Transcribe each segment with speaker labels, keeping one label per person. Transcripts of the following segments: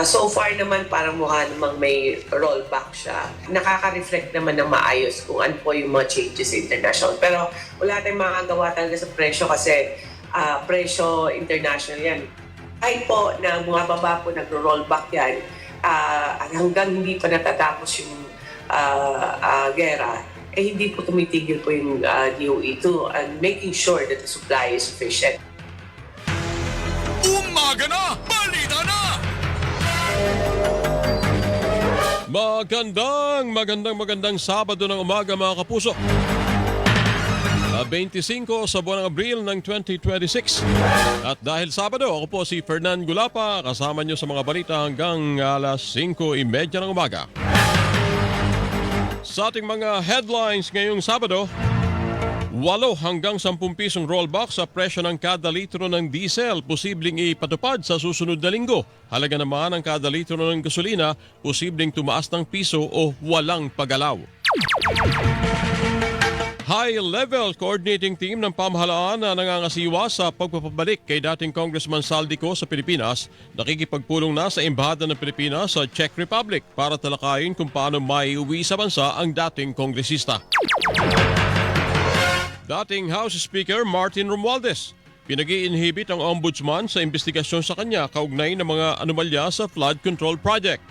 Speaker 1: So far naman parang mukha namang may rollback siya. Nakaka-reflect naman ng maayos kung ano po yung mga changes sa international. Pero wala tayong makagawa talaga sa presyo kasi presyo international yan. Kahit po na bumababa po, nagro-rollback yan, hanggang hindi pa natatapos yung gera, hindi po tumitigil po yung DOE to and making sure that the supply is sufficient.
Speaker 2: Umaga na! Balita na! Magandang Sabado ng umaga mga kapuso. 25 sa buwan ng Abril ng 2026. At dahil Sabado, ako po si Fernan Gulapa, kasama nyo sa mga balita hanggang alas 5:30 ng umaga. Sa ating mga headlines ngayong Sabado, 8 hanggang 10 pisong rollback sa presyo ng kada litro ng diesel posibleng ipatupad sa susunod na linggo. Halaga naman ng kada litro ng gasolina posibleng tumaas ng piso o walang paggalaw. High-level coordinating team ng pamahalaan na nangangasiwa sa pagpapabalik kay dating Congressman Saldico sa Pilipinas nakikipagpulong na sa Embahada ng Pilipinas sa Czech Republic para talakayin kung paano maiuwi sa bansa ang dating kongresista. Dating House Speaker Martin Romualdez, pinag-i-inhibit ang ombudsman sa investigasyon sa kanya kaugnay ng mga anomalya sa flood control project.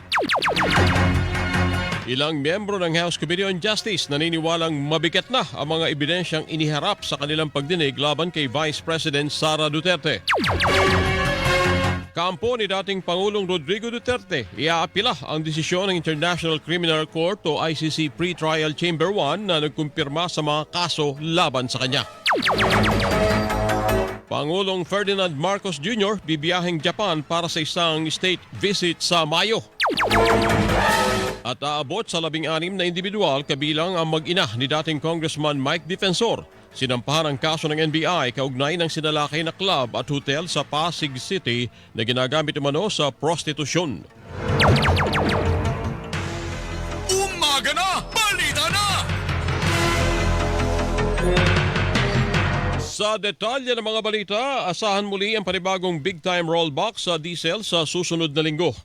Speaker 2: Ilang miyembro ng House Committee on Justice naniniwalang mabigat na ang mga ebidensyang iniharap sa kanilang pagdinig laban kay Vice President Sara Duterte. Kampo ni dating Pangulong Rodrigo Duterte, iaapila ang desisyon ng International Criminal Court o ICC Pre-Trial Chamber 1 na nagkumpirma sa mga kaso laban sa kanya. Pangulong Ferdinand Marcos Jr. bibiyaheng Japan para sa isang state visit sa Mayo. At aabot sa 16 na individual kabilang ang mag-ina ni dating Congressman Mike Defensor. Sinampahan ang kaso ng NBI kaugnay ng sinalakay na club at hotel sa Pasig City na ginagamit umano sa prostitusyon.
Speaker 3: Umaga na! Balita na!
Speaker 2: Sa detalye ng mga balita, asahan muli ang panibagong big-time rollback sa diesel sa susunod na linggo.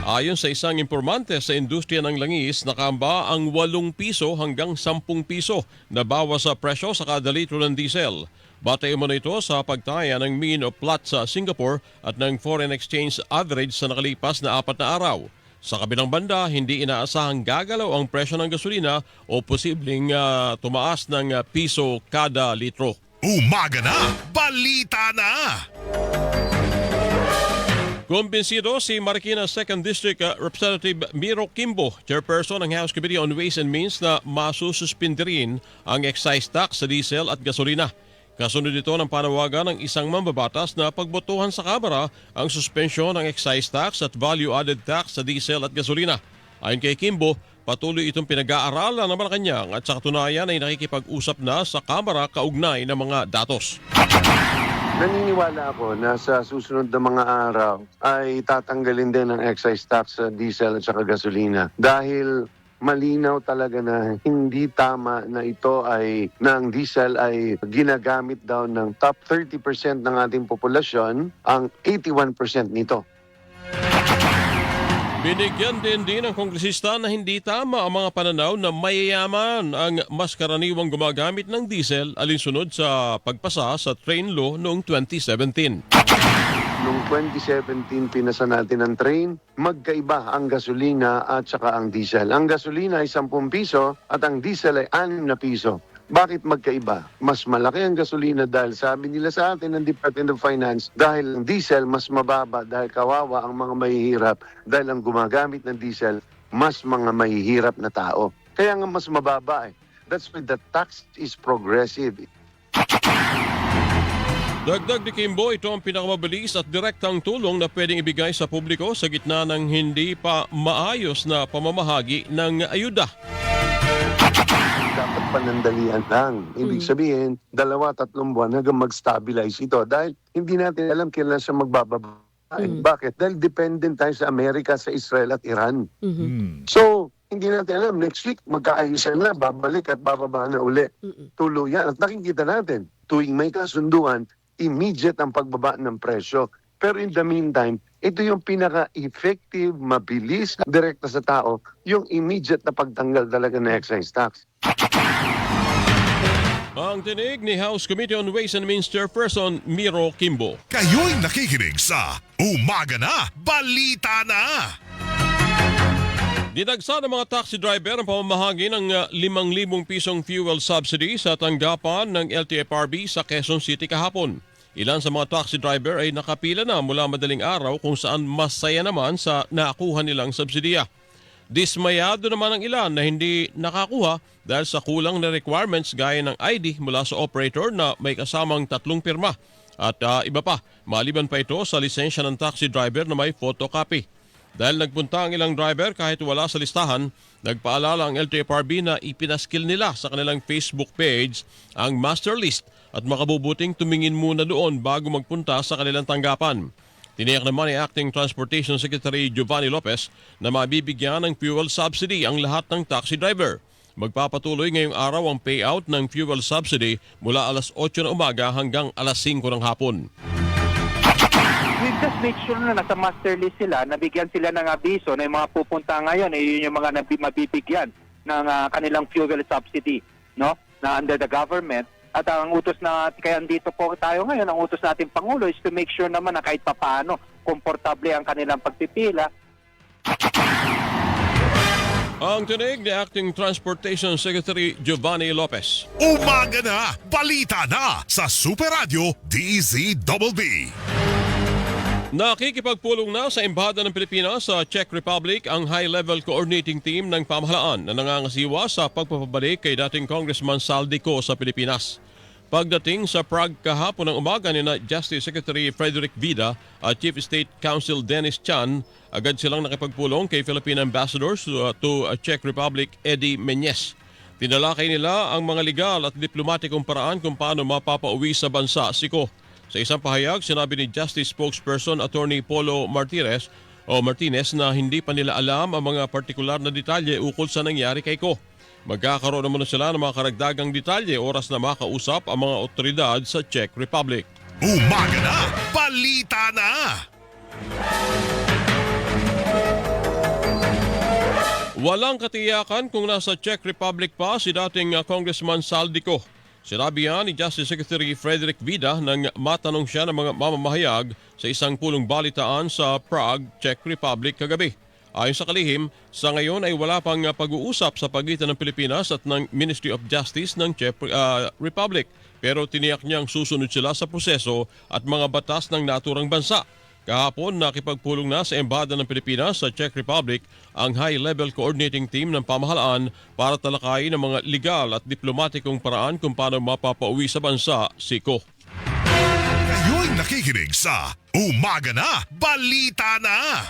Speaker 2: Ayon sa isang impormante sa industriya ng langis, nakamba ang 8 piso hanggang 10 piso na bawas sa presyo sa kada litro ng diesel. Batay mo na ito sa pagtaya ng mean o plat sa Singapore at ng foreign exchange average sa nakalipas na 4 na araw. Sa kabilang banda, hindi inaasahang gagalaw ang presyo ng gasolina o posibleng tumaas ng piso kada litro.
Speaker 3: Umaga na! Balita na!
Speaker 2: Kumbinsido si Marikina 2nd District Representative Miro Kimbo, chairperson ng House Committee on Ways and Means na masususpindi rin ang excise tax sa diesel at gasolina. Kasunod ito ng panawagan ng isang mambabatas na pagbotohan sa Kamara ang suspensyon ng excise tax at value-added tax sa diesel at gasolina. Ayon kay Kimbo, patuloy itong pinag-aaralan ng Malacanang at sa katunayan ay nakikipag-usap na sa Kamara kaugnay ng mga datos.
Speaker 4: Naniniwala ako na sa susunod na mga araw ay tatanggalin din ang excise tax sa diesel at saka gasolina dahil malinaw talaga na hindi tama na ito ay na ang diesel ay ginagamit daw ng top 30% ng ating populasyon, ang 81% nito.
Speaker 2: Binigyan din ng kongresista na hindi tama ang mga pananaw na mayayaman ang mas karaniwang gumagamit ng diesel alinsunod sa pagpasa sa train law noong 2017.
Speaker 4: Noong 2017, pinasa natin ang train, magkaiba ang gasolina at saka ang diesel. Ang gasolina ay 10 piso at ang diesel ay 6 na piso. Bakit magkaiba? Mas malaki ang gasolina dahil sabi nila sa atin ng Department of Finance dahil ang diesel mas mababa dahil kawawa ang mga mahihirap dahil ang gumagamit ng diesel mas mga mahihirap na tao. Kaya nga mas mababa eh. That's why the tax is progressive.
Speaker 2: Dagdag ni Kimbo, ito ang pinakamabilis at direktang tulong na pwedeng ibigay sa publiko sa gitna ng hindi pa maayos na pamamahagi ng ayuda.
Speaker 4: Dapat panandalian lang. Ibig sabihin, 2-3 buwan hanggang mag-stabilize ito. Dahil hindi natin alam kailan siya magbababa. Bakit? Dahil dependent tayo sa Amerika, sa Israel at Iran. So, hindi natin alam. Next week, magkaayusan na, babalik at bababa na uli. Tuluyan. At nakikita natin, tuwing may kasunduan, immediate ang pagbaba ng presyo. Pero in the meantime, ito yung pinaka-effective, mabilis, direkta sa tao, yung immediate na pagtanggal talaga ng excise tax.
Speaker 2: Ang tinig ni House Committee on Ways and Means Chairperson Miro Kimbo.
Speaker 3: Kayo'y nakikinig sa Umaga Na, Balita Na!
Speaker 2: Dinagsa ng mga taxi driver ang pamamahagi ng 5,000 pisong fuel subsidy sa tanggapan ng LTFRB sa Quezon City kahapon. Ilan sa mga taxi driver ay nakapila na mula madaling araw kung saan masaya naman sa nakuha nilang subsidiya. Dismayado naman ang ilan na hindi nakakuha dahil sa kulang na requirements gaya ng ID mula sa operator na may kasamang 3 pirma at iba pa, maliban pa ito sa lisensya ng taxi driver na may photocopy. Dahil nagpunta ang ilang driver kahit wala sa listahan, nagpaalala ang LTFRB na ipinaskil nila sa kanilang Facebook page ang master list at makabubuting tumingin muna doon bago magpunta sa kanilang tanggapan. Tiniyak naman ni Acting Transportation Secretary Giovanni Lopez na mabibigyan ng fuel subsidy ang lahat ng taxi driver. Magpapatuloy ngayong araw ang payout ng fuel subsidy mula alas 8 ng umaga hanggang alas 5 ng hapon.
Speaker 5: We've just made sure na nasa master list sila, nabigyan sila ng abiso na yung mga pupunta ngayon, yun yung mga mabibigyan ng kanilang fuel subsidy, no? Na under the government. At ang utos na, kaya dito po tayo ngayon, ang utos natin Pangulo is to make sure naman na kahit papaano, komportable ang kanilang pagpipila.
Speaker 2: Ang tinig ni Acting Transportation Secretary Giovanni Lopez.
Speaker 3: Umaga Na, Balita Na sa Super Radio DZBB.
Speaker 2: Nakikipagpulong na sa Embahada ng Pilipinas sa Czech Republic ang high-level coordinating team ng pamahalaan na nangangasiwa sa pagpapabalik kay dating Congressman Saldico sa Pilipinas. Pagdating sa Prague kahapon ng umaga ni Justice Secretary Frederick Vida at Chief State Counsel Dennis Chan, agad silang nakipagpulong kay Philippine Ambassador to Czech Republic Eddie Menyes. Tinalakay nila ang mga legal at diplomatikong paraan kung paano mapapauwi sa bansa si Ko. Sa isang pahayag, sinabi ni Justice Spokesperson Attorney Polo Martinez na hindi pa nila alam ang mga partikular na detalye ukol sa nangyari kay Ko. Magkakaroon naman sila ng mga karagdagang detalye oras na makausap ang mga otoridad sa Czech Republic.
Speaker 3: Umaga Na, Balita Na!
Speaker 2: Walang katiyakan kung nasa Czech Republic pa si dating Congressman Saldico. Sinabi yan ni Justice Secretary Frederick Vida nang matanong siya ng mga mamamahayag sa isang pulong balitaan sa Prague, Czech Republic kagabi. Ayon sa kalihim, sa ngayon ay wala pang pag-uusap sa pagitan ng Pilipinas at ng Ministry of Justice ng Czech Republic. Pero tiniyak niyang susunod sila sa proseso at mga batas ng naturang bansa. Kahapon, nakipagpulong na sa Embahada ng Pilipinas sa Czech Republic ang high-level coordinating team ng pamahalaan para talakayin ang mga legal at diplomatikong paraan kung paano mapapauwi sa bansa si Ko.
Speaker 3: Kayo'y nakikinig sa Umaga Na, Balita Na!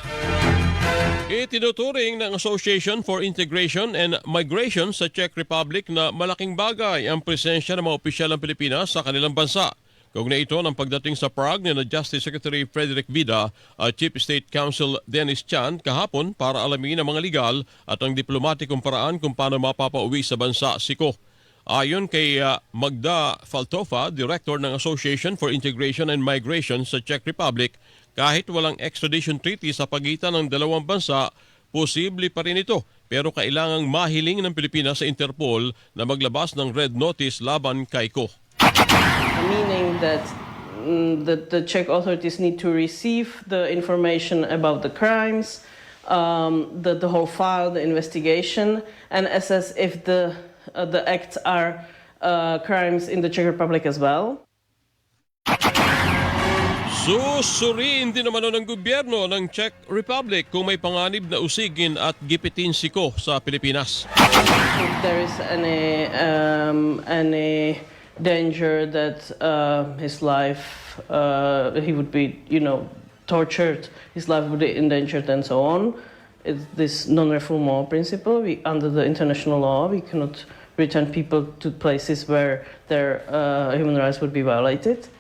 Speaker 2: Itinuturing ng Association for Integration and Migration sa Czech Republic na malaking bagay ang presensya ng mga opisyal ng Pilipinas sa kanilang bansa. Kaugnay ito ng pagdating sa Prague ni Justice Secretary Frederick Vida at Chief State Counsel Dennis Chan kahapon para alamin ang mga legal at ang diplomatikong paraan kung paano mapapauwi sa bansa si Ko. Ayon kay Magda Faltova, Director ng Association for Integration and Migration sa Czech Republic, kahit walang extradition treaty sa pagitan ng dalawang bansa, posible pa rin ito. Pero kailangang mahiling ng Pilipinas sa Interpol na maglabas ng red notice laban kay Ko.
Speaker 6: Meaning that the Czech authorities need to receive the information about the crimes, the whole file, the investigation, and assess if the acts are crimes in the Czech Republic as well.
Speaker 2: Susuriin din naman ng gobyerno ng Czech Republic kung may panganib na usigin at gipitin si Ko sa Pilipinas.
Speaker 6: If there is any danger that his life, he would be, tortured, his life would be endangered and so on. It's this non-refoulement principle. Under the international law, we cannot return people to places where their human rights would be violated.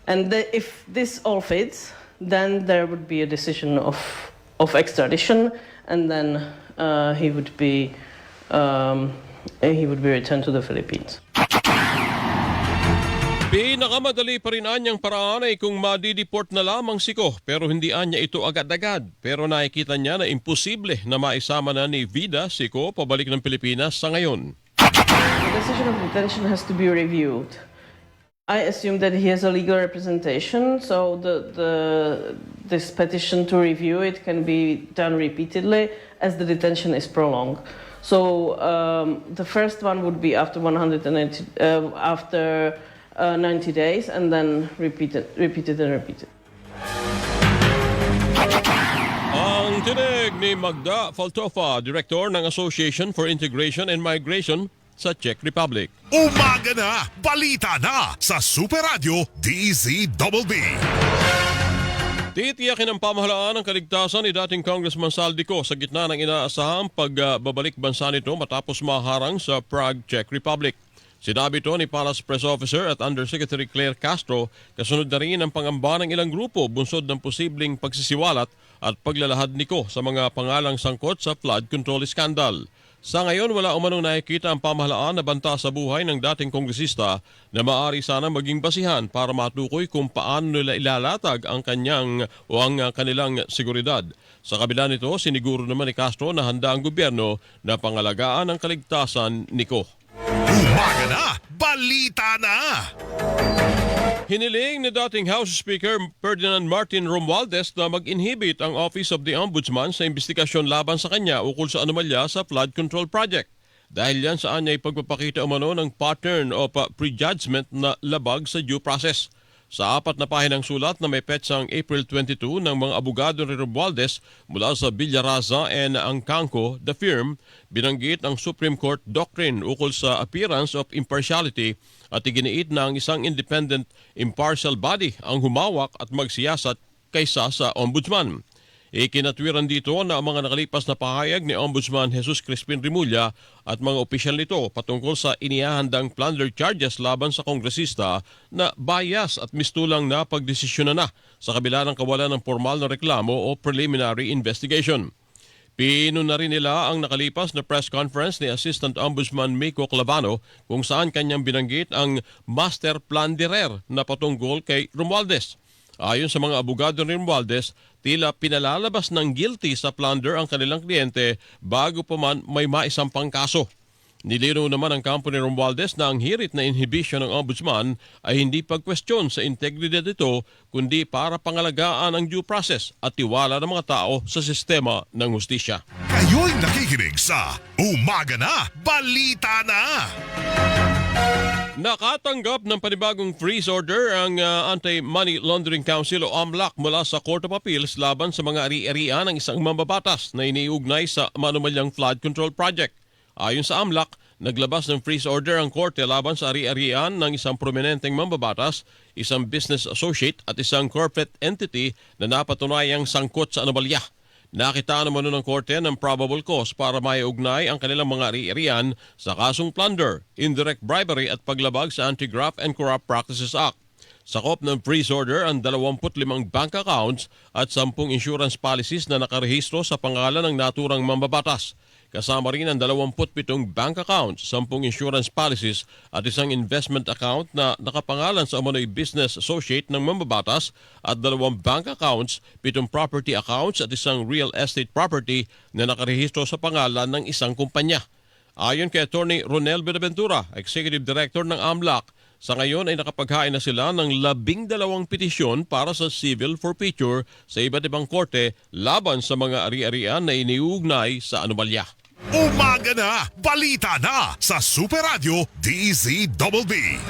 Speaker 6: And if this all fits, then there would be a decision of extradition, and then he would be returned to the Philippines.
Speaker 2: Pinakamadali pa rin anyang paraan ay kung madideport na lamang si Ko pero hindi anya ito agad-agad. Pero nakikita niya na imposible na maisama na ni Vida si Ko pabalik ng Pilipinas sa ngayon.
Speaker 6: The decision of detention has to be reviewed. I assume that he has a legal representation, so this petition to review it can be done repeatedly as the detention is prolonged. So the first one would be after 90 days, and then repeated.
Speaker 2: Ang tinig ni Magda Faltofa, Director ng Association for Integration and Migration sa Czech Republic.
Speaker 3: Umaga na, balita na sa Super Radio DZBB.
Speaker 2: Titiyakin ng pamahalaan ang kaligtasan ni dating Congressman Saldico sa gitna ng inaasahang pagbabalik bansa nito matapos maharang sa Prague, Czech Republic. Sinabi ito ni Palace Press Officer at Undersecretary Claire Castro kasunod na rin ang pangamba ng ilang grupo bunsod ng posibleng pagsisiwalat at paglalahad niko sa mga pangalang sangkot sa flood control scandal. Sa ngayon, wala umanong nakikita ang pamahalaan na banta sa buhay ng dating kongresista na maaari sana maging basihan para matukoy kung paano nila ilalatag ang kanilang seguridad. Sa kabila nito, siniguro naman ni Castro na handa ang gobyerno na pangalagaan ang kaligtasan ni Ko.
Speaker 3: Umaga na, balita na!
Speaker 2: Hiniling ni dating House Speaker Ferdinand Martin Romualdez na mag-inhibit ang Office of the Ombudsman sa investigasyon laban sa kanya ukol sa anomalya sa flood control project. Dahil yan saan niya ipagpapakita umano ng pattern o prejudgment na labag sa due process. Sa 4 na pahinang sulat na may petsang April 22 ng mga abogado ni Romualdez mula sa Villaraza and Angkanko, the firm, binanggit ang Supreme Court doctrine ukol sa appearance of impartiality at iginiit na ang isang independent impartial body ang humawak at magsiyasat kaysa sa ombudsman. Ikinatwiran dito na ang mga nakalipas na pahayag ni Ombudsman Jesus Crispin Rimulya at mga opisyal nito patungkol sa inihahandang plunder charges laban sa kongresista na bias at mistulang na pagdesisyonan na sa kabila ng kawalan ng formal na reklamo o preliminary investigation. Pinuna rin nila ang nakalipas na press conference ni Assistant Ombudsman Miko Clavano kung saan kanyang binanggit ang master plunderer na patungkol kay Romualdez. Ayon sa mga abogado ni Romualdez, tila pinalalabas ng guilty sa plunder ang kanilang kliyente bago pa man may maisampang kaso. Nilinaw naman ang kampo ni Romualdez na ang hirit na inhibition ng ombudsman ay hindi pagkwestiyon sa integridad nito kundi para pangalagaan ang due process at tiwala ng mga tao sa sistema ng hustisya.
Speaker 3: Kayo'y nakikinig sa Umaga na, balita na!
Speaker 2: Nakatanggap ng panibagong freeze order ang Anti-Money Laundering Council o AMLAC mula sa Court of Appeals laban sa mga ari-arian ng isang mambabatas na iniugnay sa manumalyang flood control project. Ayon sa AMLAC, naglabas ng freeze order ang korte laban sa ari-arian ng isang prominenteng mambabatas, isang business associate at isang corporate entity na napatunayang sangkot sa anomalya. Nakitaan naman ng korte ng probable cause para maiugnay ang kanilang mga ari-arian sa kasong plunder, indirect bribery at paglabag sa Anti-Graft and Corrupt Practices Act. Sakop ng freeze order ang 25 bank accounts at 10 insurance policies na nakarehistro sa pangalan ng naturang mambabatas. Kasama rin ang 27 bank accounts, 10 insurance policies at isang investment account na nakapangalan sa umano'y business associate ng mambabatas at 2 bank accounts, 7 property accounts at isang real estate property na nakarehistro sa pangalan ng isang kumpanya. Ayon kay Attorney Ronel Benaventura, Executive Director ng AMLAC, sa ngayon ay nakapaghain na sila ng 12 petisyon para sa civil forfeiture sa iba't ibang korte laban sa mga ari-arian na iniugnay sa anomalya.
Speaker 3: Umaga na, balita na sa Super Radio DZBB.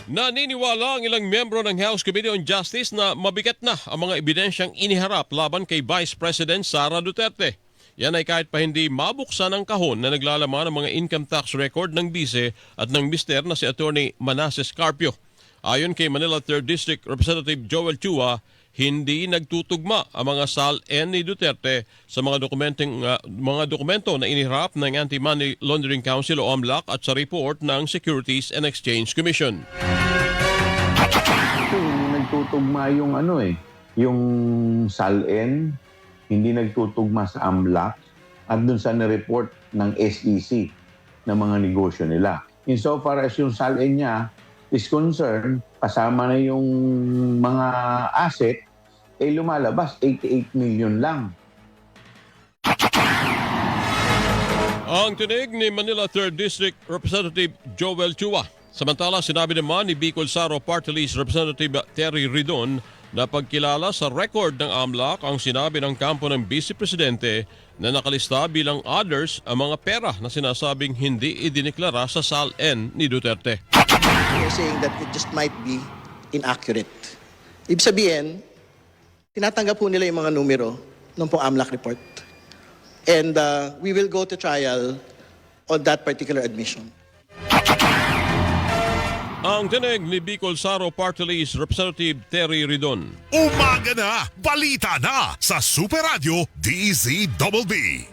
Speaker 2: Naniniwala ang ilang membro ng House Committee on Justice na mabigat na ang mga ebidensyang iniharap laban kay Vice President Sara Duterte. Yan ay kahit pa hindi mabuksan ang kahon na naglalaman ng mga income tax record ng bise at ng mister na si Attorney Manasseh Carpio. Ayon kay Manila 3rd District Representative Joel Chua, hindi nagtutugma ang mga SAL-N ni Duterte sa mga dokumento na inihirap ng Anti-Money Laundering Council o AMLAC at sa report ng Securities and Exchange Commission.
Speaker 7: Hindi nagtutugma yung yung SAL-N, hindi nagtutugma sa AMLAC at dun sa na-report ng SEC ng mga negosyo nila. Insofar as yung SAL-N niya, is concerned, kasama na yung mga asset, lumalabas 88 million lang.
Speaker 2: Ang tinig ni Manila 3rd District Representative Joel Chua. Samantala, sinabi naman ni Bicol Saro Party List Representative Terry Ridon na pagkilala sa record ng AMLAC ang sinabi ng kampo ng Vice Presidente na nakalista bilang others ang mga pera na sinasabing hindi idineklara sa SALN ni Duterte.
Speaker 8: They're saying that it just might be inaccurate. Ibig sabihin, tinatanggap po nila yung mga numero ng pong AMLAC report. And we will go to trial on that particular admission.
Speaker 2: Ang tinig ni Bicol Saro Party List Representative Terry Ridon.
Speaker 3: Umaga na, balita na sa Super Radio DZBB.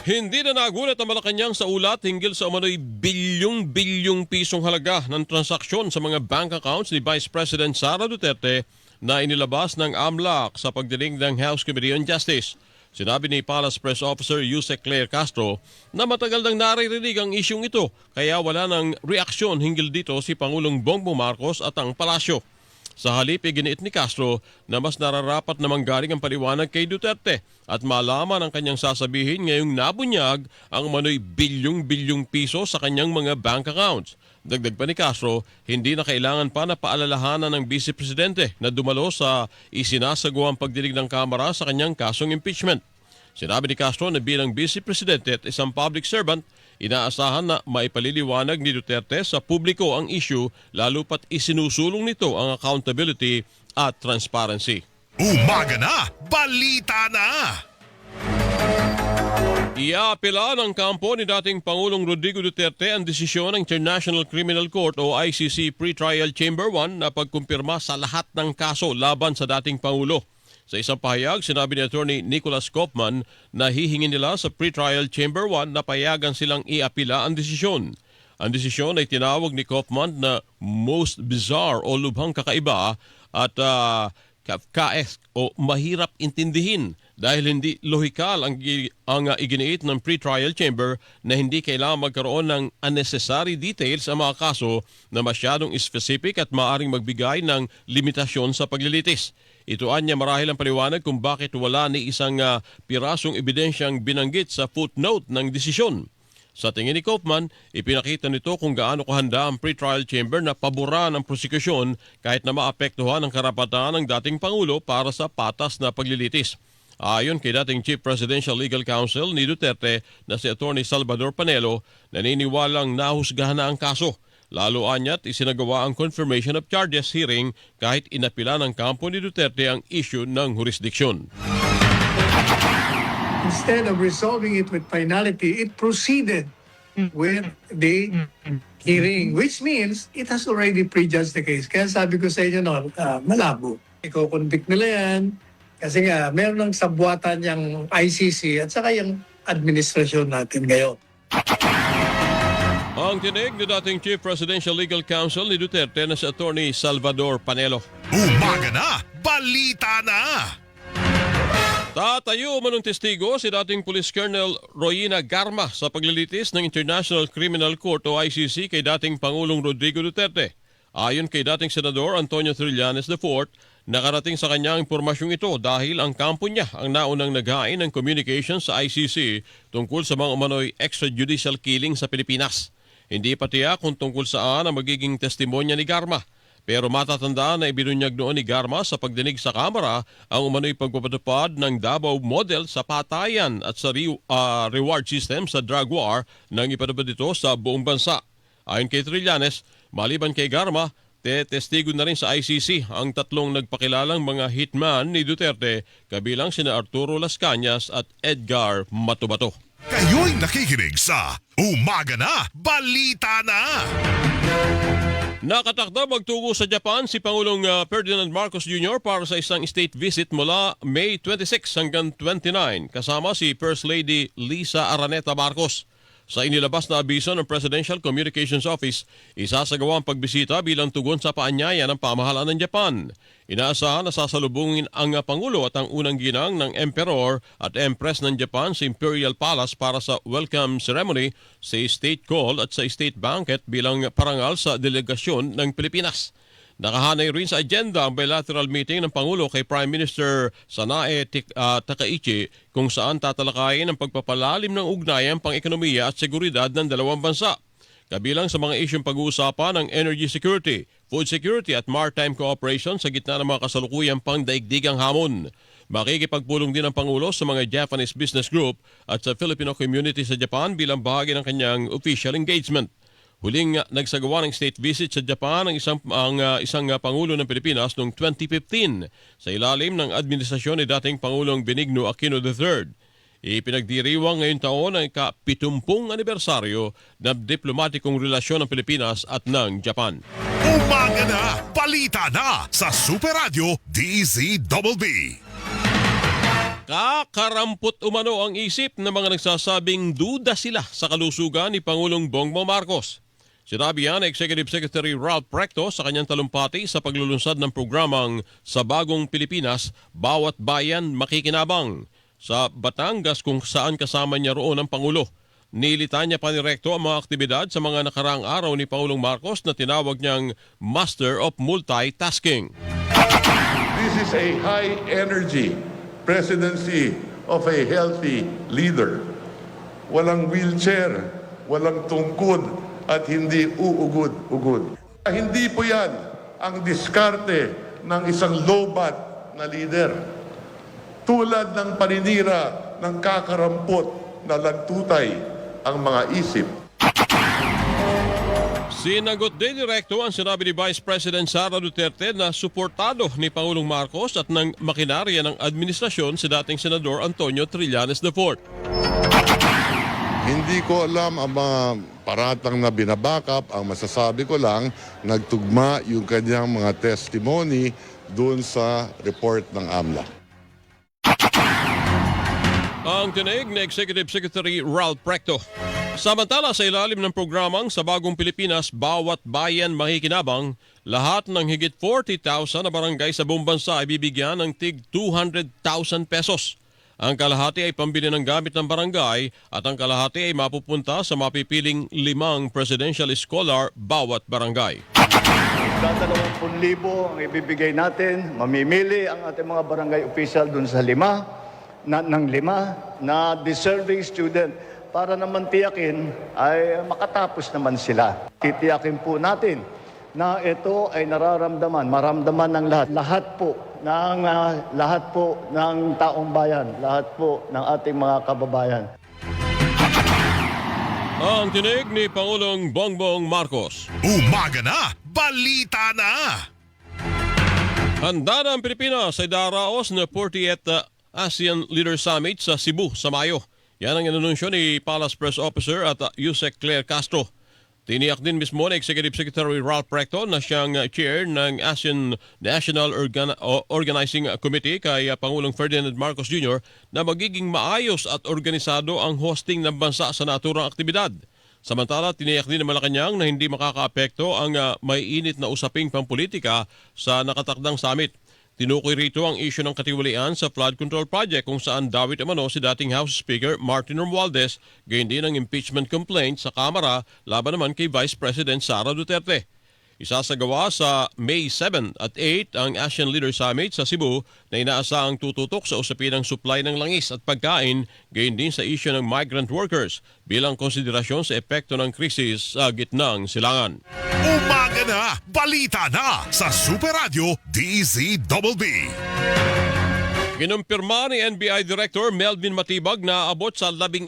Speaker 2: Hindi na nagulat ang Malacanang sa ulat hinggil sa umano'y bilyong-bilyong pisong halaga ng transaksyon sa mga bank accounts ni Vice President Sara Duterte na inilabas ng AMLAC sa pagdinig ng House Committee on Justice. Sinabi ni Palace Press Officer Yusek Claire Castro na matagal nang naririnig ang isyong ito kaya wala nang reaksyon hinggil dito si Pangulong Bongbong Marcos at ang palasyo. Sa halip, iginiit ni Castro na mas nararapat na manggaling ang paliwanag kay Duterte at malaman ang kanyang sasabihin ngayong nabunyag ang manoy bilyong-bilyong piso sa kanyang mga bank accounts. Dagdag pa ni Castro, hindi na kailangan pa na paalalahanan ng Vice Presidente na dumalo sa isinasagawang pagdinig ng Kamara sa kanyang kasong impeachment. Sinabi ni Castro na bilang Vice Presidente at isang public servant, inaasahan na maipaliliwanag ni Duterte sa publiko ang issue lalo pat isinusulong nito ang accountability at transparency.
Speaker 3: Umaga na, balita na!
Speaker 2: Iapila ng kampo ni dating Pangulong Rodrigo Duterte ang desisyon ng International Criminal Court o ICC Pre-Trial Chamber 1 na pagkumpirma sa lahat ng kaso laban sa dating Pangulo. Sa isang pahayag, sinabi ni Attorney Nicholas Kaufman na hihingin nila sa Pre-Trial Chamber 1 na payagan silang iapila ang desisyon. Ang desisyon ay tinawag ni Kaufman na most bizarre o lubhang kakaiba at Kafkaesque o mahirap intindihin dahil hindi lohikal ang iginiit ng pre-trial chamber na hindi kailangan magkaroon ng unnecessary details ang mga kaso na masyadong specific at maaring magbigay ng limitasyon sa paglilitis. Ituan niya marahil ang paliwanag kung bakit wala ni isang pirasong ebidensyang binanggit sa footnote ng desisyon. Sa tingin ni Kaufman, ipinakita nito kung gaano kahanda ang pre-trial chamber na paboran ang prosekusyon kahit na maapektuhan ang karapatan ng dating Pangulo para sa patas na paglilitis. Ayon kay dating Chief Presidential Legal Counsel ni Duterte na si Atty. Salvador Panelo, naniniwalang nahusgahan na ang kaso. Lalo anya't isinagawa ang confirmation of charges hearing kahit inapila ng kampo ni Duterte ang issue ng jurisdiksyon.
Speaker 9: Instead of resolving it with finality, it proceeded with the hearing, which means it has already prejudged the case. Kaya sabi ko sa inyo noon, malabo. Iko-convict nila yan kasi nga meron ng sabwatan yung ICC at saka yung administrasyon natin ngayon.
Speaker 2: Ang tinig ni dating Chief Presidential Legal Counsel ni Duterte na si Atty. Salvador Panelo.
Speaker 3: Umaga na, balita na!
Speaker 2: Tatayo manong testigo si dating Police Colonel Royina Garma sa paglilitis ng International Criminal Court o ICC kay dating Pangulong Rodrigo Duterte. Ayon kay dating Senador Antonio Trillanes IV, nakarating sa kanya ang impormasyong ito dahil ang kampo niya ang naunang naghain ng communication sa ICC tungkol sa mga umano'y extrajudicial killing sa Pilipinas. Hindi pa tiyak kung tungkol saan ang magiging testimonya ni Garma. Pero matatandaan na ibinunyag noon ni Garma sa pagdinig sa Kamara ang umano'y pagpapatupad ng Davao model sa patayan at sa reward system sa drug war nang ipatupad ito sa buong bansa. Ayon kay Trillanes, maliban kay Garma, testigo na rin sa ICC ang tatlong nagpakilalang mga hitman ni Duterte kabilang sina Arturo Las Cañas at Edgar Matubato.
Speaker 3: Kayo'y nakikinig sa Umaga na, balita na!
Speaker 2: Nakatakda magtungo sa Japan si Pangulong Ferdinand Marcos Jr. para sa isang state visit mula May 26 hanggang 29 kasama si First Lady Lisa Araneta Marcos. Sa inilabas na abiso ng Presidential Communications Office, isasagawa ang pagbisita bilang tugon sa paanyaya ng pamahalaan ng Japan. Inaasahan na sasalubungin ang Pangulo at ang unang ginang ng Emperor at Empress ng Japan sa Imperial Palace para sa welcome ceremony, sa state call at sa state banquet bilang parangal sa delegasyon ng Pilipinas. Nakahanay rin sa agenda ang bilateral meeting ng Pangulo kay Prime Minister Sanae Takaichi kung saan tatalakayin ang pagpapalalim ng ugnayan pang-ekonomiya at seguridad ng dalawang bansa. Kabilang sa mga isyong pag-uusapan ang energy security, food security at maritime cooperation sa gitna ng mga kasalukuyang pangdaigdigang hamon. Makikipagpulong din ang Pangulo sa mga Japanese business group at sa Filipino community sa Japan bilang bahagi ng kanyang official engagement. Huling nagsagawa ng state visit sa Japan ang isang Pangulo ng Pilipinas noong 2015 sa ilalim ng administrasyon ni dating Pangulong Benigno Aquino III. Ipinagdiriwang ngayon taon ang ika-70 anibersaryo ng diplomatikong relasyon ng Pilipinas at ng Japan.
Speaker 3: Umaga na, balita na sa Super Radio DZBB.
Speaker 2: Kakarampot umano ang isip ng mga nagsasabing duda sila sa kalusugan ni Pangulong Bongbong Marcos. Sinabi yan Executive Secretary Ralph Recto sa kanyang talumpati sa paglulunsad ng programang Sa Bagong Pilipinas, Bawat Bayan Makikinabang sa Batangas kung saan kasama niya roon ang Pangulo. Nilitan niya pa ni Recto ang mga aktibidad sa mga nakaraang araw ni Pangulong Marcos na tinawag niyang Master of Multitasking.
Speaker 10: This is a high-energy presidency of a healthy leader. Walang wheelchair, walang tungkod, at hindi uugod-ugod. Hindi po yan ang diskarte ng isang low-bat na leader. Tulad ng paninira ng kakarampot na lagtutay ang mga isip.
Speaker 2: Sinagot din direkto ang sinabi ni Vice President Sara Duterte na suportado ni Pangulong Marcos at ng makinarya ng administrasyon si dating Senador Antonio Trillanes IV.
Speaker 10: Hindi ko alam ang mga paratang na binabakap. Ang masasabi ko lang, nagtugma yung kanyang mga testimony doon sa report ng AMLA.
Speaker 2: Ang tinig ni Executive Secretary Ralph Recto. Samantala sa ilalim ng programang Sa Bagong Pilipinas, Bawat Bayan Makikinabang, lahat ng higit 40,000 na barangay sa buong bansa ay bibigyan ng tig 200,000 pesos. Ang kalahati ay pambili ng gamit ng barangay at ang kalahati ay mapupunta sa mapipiling 5 presidential scholar bawat barangay.
Speaker 11: 20,000 ang ibibigay natin. Mamimili ang ating mga barangay official dun sa 5 na deserving student para naman tiyakin ay makatapos naman sila. Titiyakin po natin na ito ay maramdaman ng lahat. Lahat po ng taong bayan, lahat po ng ating mga kababayan.
Speaker 2: Ang tinig ni Pangulong Bongbong Marcos.
Speaker 3: Umaga na, balita na!
Speaker 2: Handa na ang Pilipinas ay daraos na 40th ASEAN Leader Summit sa Cebu sa Mayo. Yan ang inanunsyo ni Palace Press Officer at Yusek Claire Castro. Tiniyak din mismo ni Executive Secretary Ralph Recto na siyang chair ng ASEAN National Organizing Committee kay Pangulong Ferdinand Marcos Jr. na magiging maayos at organisado ang hosting ng bansa sa naturang aktibidad. Samantala, tiniyak din ng Malacanang na hindi makakaapekto ang may init na usaping pampolitika sa nakatakdang summit. Tinukoy rito ang isyu ng katiwalian sa flood control project kung saan dawit umano si dating House Speaker Martin Romualdez, gayon din ang impeachment complaint sa Kamara laban naman kay Vice President Sara Duterte. Isasagawa sa May 7 at 8 ang ASEAN Leader Summit sa Cebu na inaasahang tututok sa usapin ng supply ng langis at pagkain, gayon din sa isyu ng migrant workers bilang konsiderasyon sa epekto ng krisis sa gitnang silangan.
Speaker 3: Umaga na, balita na sa Super Radio DZBB.
Speaker 2: Kinumpirma ni NBI Director Melvin Matibag na abot sa 16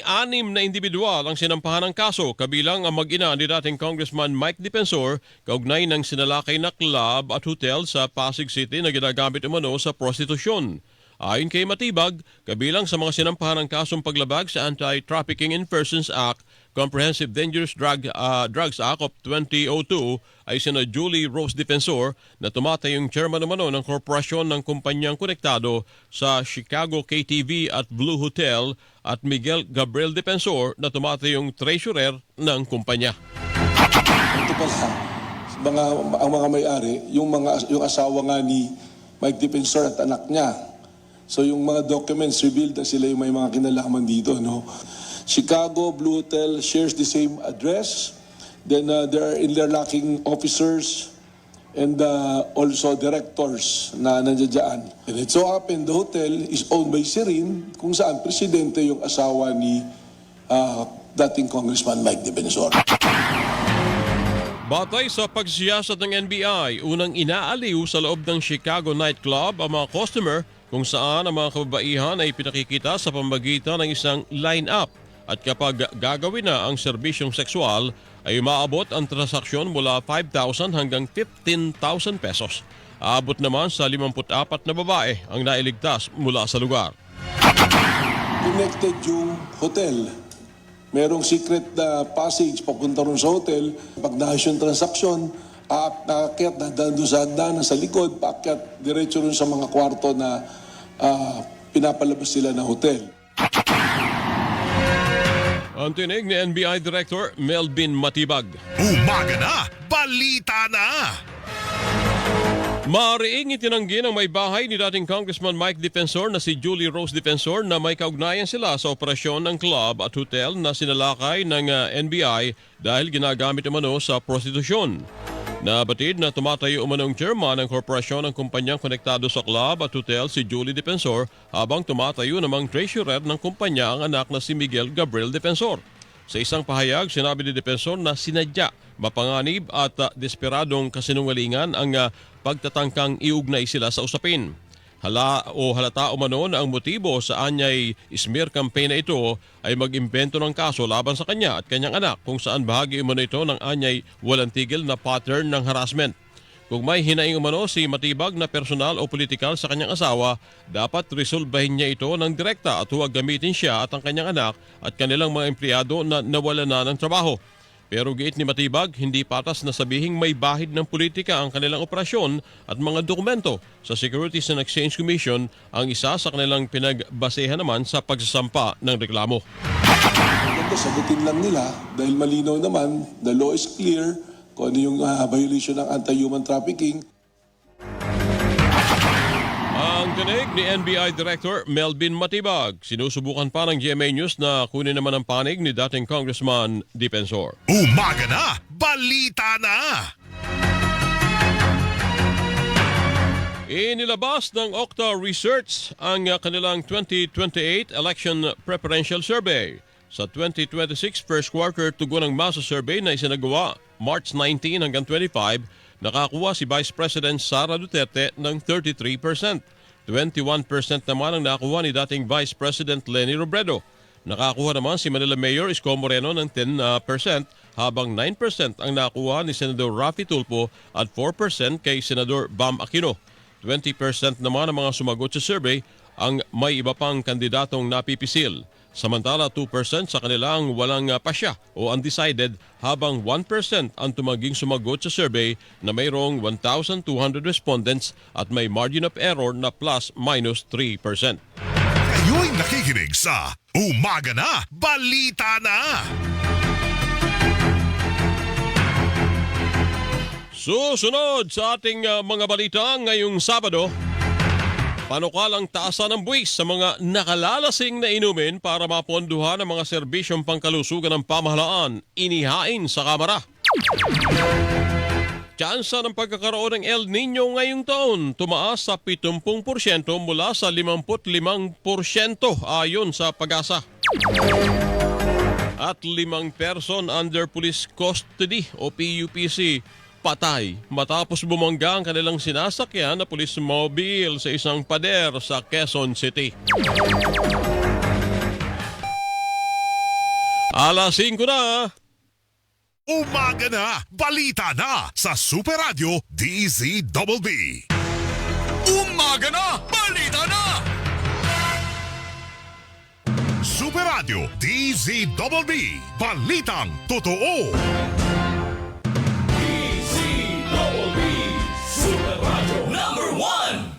Speaker 2: na individual ang sinampahan ng kaso, kabilang ang mag-ina ni dating Congressman Mike Defensor kaugnay ng sinalakay na club at hotel sa Pasig City na ginagamit umano sa prostitusyon. Ayon kay Matibag, kabilang sa mga sinampahan ng kasong paglabag sa Anti-Trafficking in Persons Act, Comprehensive Dangerous Drugs Act of 2002 ay sina Julie Rose Defensor na tumatayong chairman naman ng korporasyon ng kumpanyang konektado sa Chicago KTV at Blue Hotel at Miguel Gabriel Defensor na tumatayong treasurer ng kumpanya.
Speaker 12: Ito pala, ang mga may-ari, yung asawa nga ni Mike Defensor at anak niya. So yung mga documents revealed na sila yung may mga kinalaman dito, no? Chicago Blue Hotel shares the same address. Then there are interlocking officers and also directors na nandiyan. And it so happened the hotel is owned by Sirin, kung saan presidente yung asawa ni dating Congressman Mike Defensor.
Speaker 2: Batay sa pagsiyasat ng NBI, unang inaaliw sa loob ng Chicago nightclub ang mga customer kung saan ang mga kababaihan ay pinakikita sa pamamagitan ng isang line-up. At kapag gagawin na ang serbisyong sexual, ay umaabot ang transaksyon mula 5,000 hanggang 15,000 pesos. Aabot naman sa 54 na babae ang nailigtas mula sa lugar.
Speaker 12: Connected yung hotel. Merong secret na passage papunta ron sa hotel. Pag naayos yung transaksyon, aakyat na doon sa hagdanan sa likod, paakyat diretso ron sa mga kwarto na pinapalabas sila ng hotel.
Speaker 2: Ang tinig ni NBI Director Melvin Matibag.
Speaker 3: Umaga na, balita na!
Speaker 2: Maariing itinanggi ng may bahay ni dating Congressman Mike Defensor na si Julie Rose Defensor na may kaugnayan sila sa operasyon ng club at hotel na sinalakay ng NBI dahil ginagamit umano sa prostitusyon. Nabatid na tumatayo umanong chairman ng korporasyon ng kumpanyang konektado sa club at hotel si Julie Defensor habang tumatayo namang treasurer ng kumpanya ang anak na si Miguel Gabriel Defensor. Sa isang pahayag, sinabi ni Defensor na sinadya, mapanganib at desperadong kasinungalingan ang pagtatangkang iugnay sila sa usapin. Halata umano na ang motibo sa anyay smear campaign na ito ay mag-imbento ng kaso laban sa kanya at kanyang anak kung saan bahagi umano ito ng anyay walang tigil na pattern ng harassment. Kung may hinaing umano si Matibag na personal o politikal sa kanyang asawa, dapat resolbahin niya ito ng direkta at huwag gamitin siya at ang kanyang anak at kanilang mga empleyado na nawala na ng trabaho. Pero giit ni Matibag, hindi patas na sabihing may bahid ng politika ang kanilang operasyon at mga dokumento sa Securities and Exchange Commission ang isa sa kanilang pinagbasehan naman sa pagsasampa ng reklamo.
Speaker 12: Ito, sagutin lang nila dahil malinaw naman, the law is clear kung ano yung violation ng anti-human trafficking.
Speaker 2: Ang tinig ni NBI Director Melvin Matibag. Sinusubukan pa ng GMA News na kunin naman ang panig ni dating Congressman Defensor.
Speaker 3: Umaga na, balita na!
Speaker 2: Inilabas ng Okta Research ang kanilang 2028 Election Preferential Survey. Sa 2026 first quarter tugon ng masa survey na isinagawa March 19 hanggang 25, nakakuha si Vice President Sara Duterte ng 33%. 21% naman ang nakuha ni dating Vice President Leni Robredo. Nakakuha naman si Manila Mayor Isko Moreno ng 10% habang 9% ang nakuha ni Senador Raffy Tulfo at 4% kay Senador Bam Aquino. 20% naman ang mga sumagot sa survey ang may iba pang kandidatong napipisil. Samantala 2% sa kanilang walang pasya o undecided habang 1% ang tumaging sumagot sa survey na mayroong 1,200 respondents at may margin of error na plus-minus 3%.
Speaker 3: Kayo'y nakikinig sa Umaga na, balita na!
Speaker 2: Susunod sa ating mga balita ngayong Sabado, panukalang taasan ng buwis sa mga nakalalasing na inumin para maponduhan ang mga serbisyong pangkalusugan ng pamahalaan, inihain sa Kamara. Tsansa ng pagkakaroon ng El Nino ngayong taon, tumaas sa 70% mula sa 55% ayon sa Pag-asa. At 5 person under police custody o PUPC patay matapos bumangga ang kanilang sinasakyan na police mobile sa isang pader sa Quezon City. Alas 5 na.
Speaker 3: Umaga na, balita na sa Super Radio DZBB. Umaga na, balita na! Super Radio DZBB. Balitang totoo.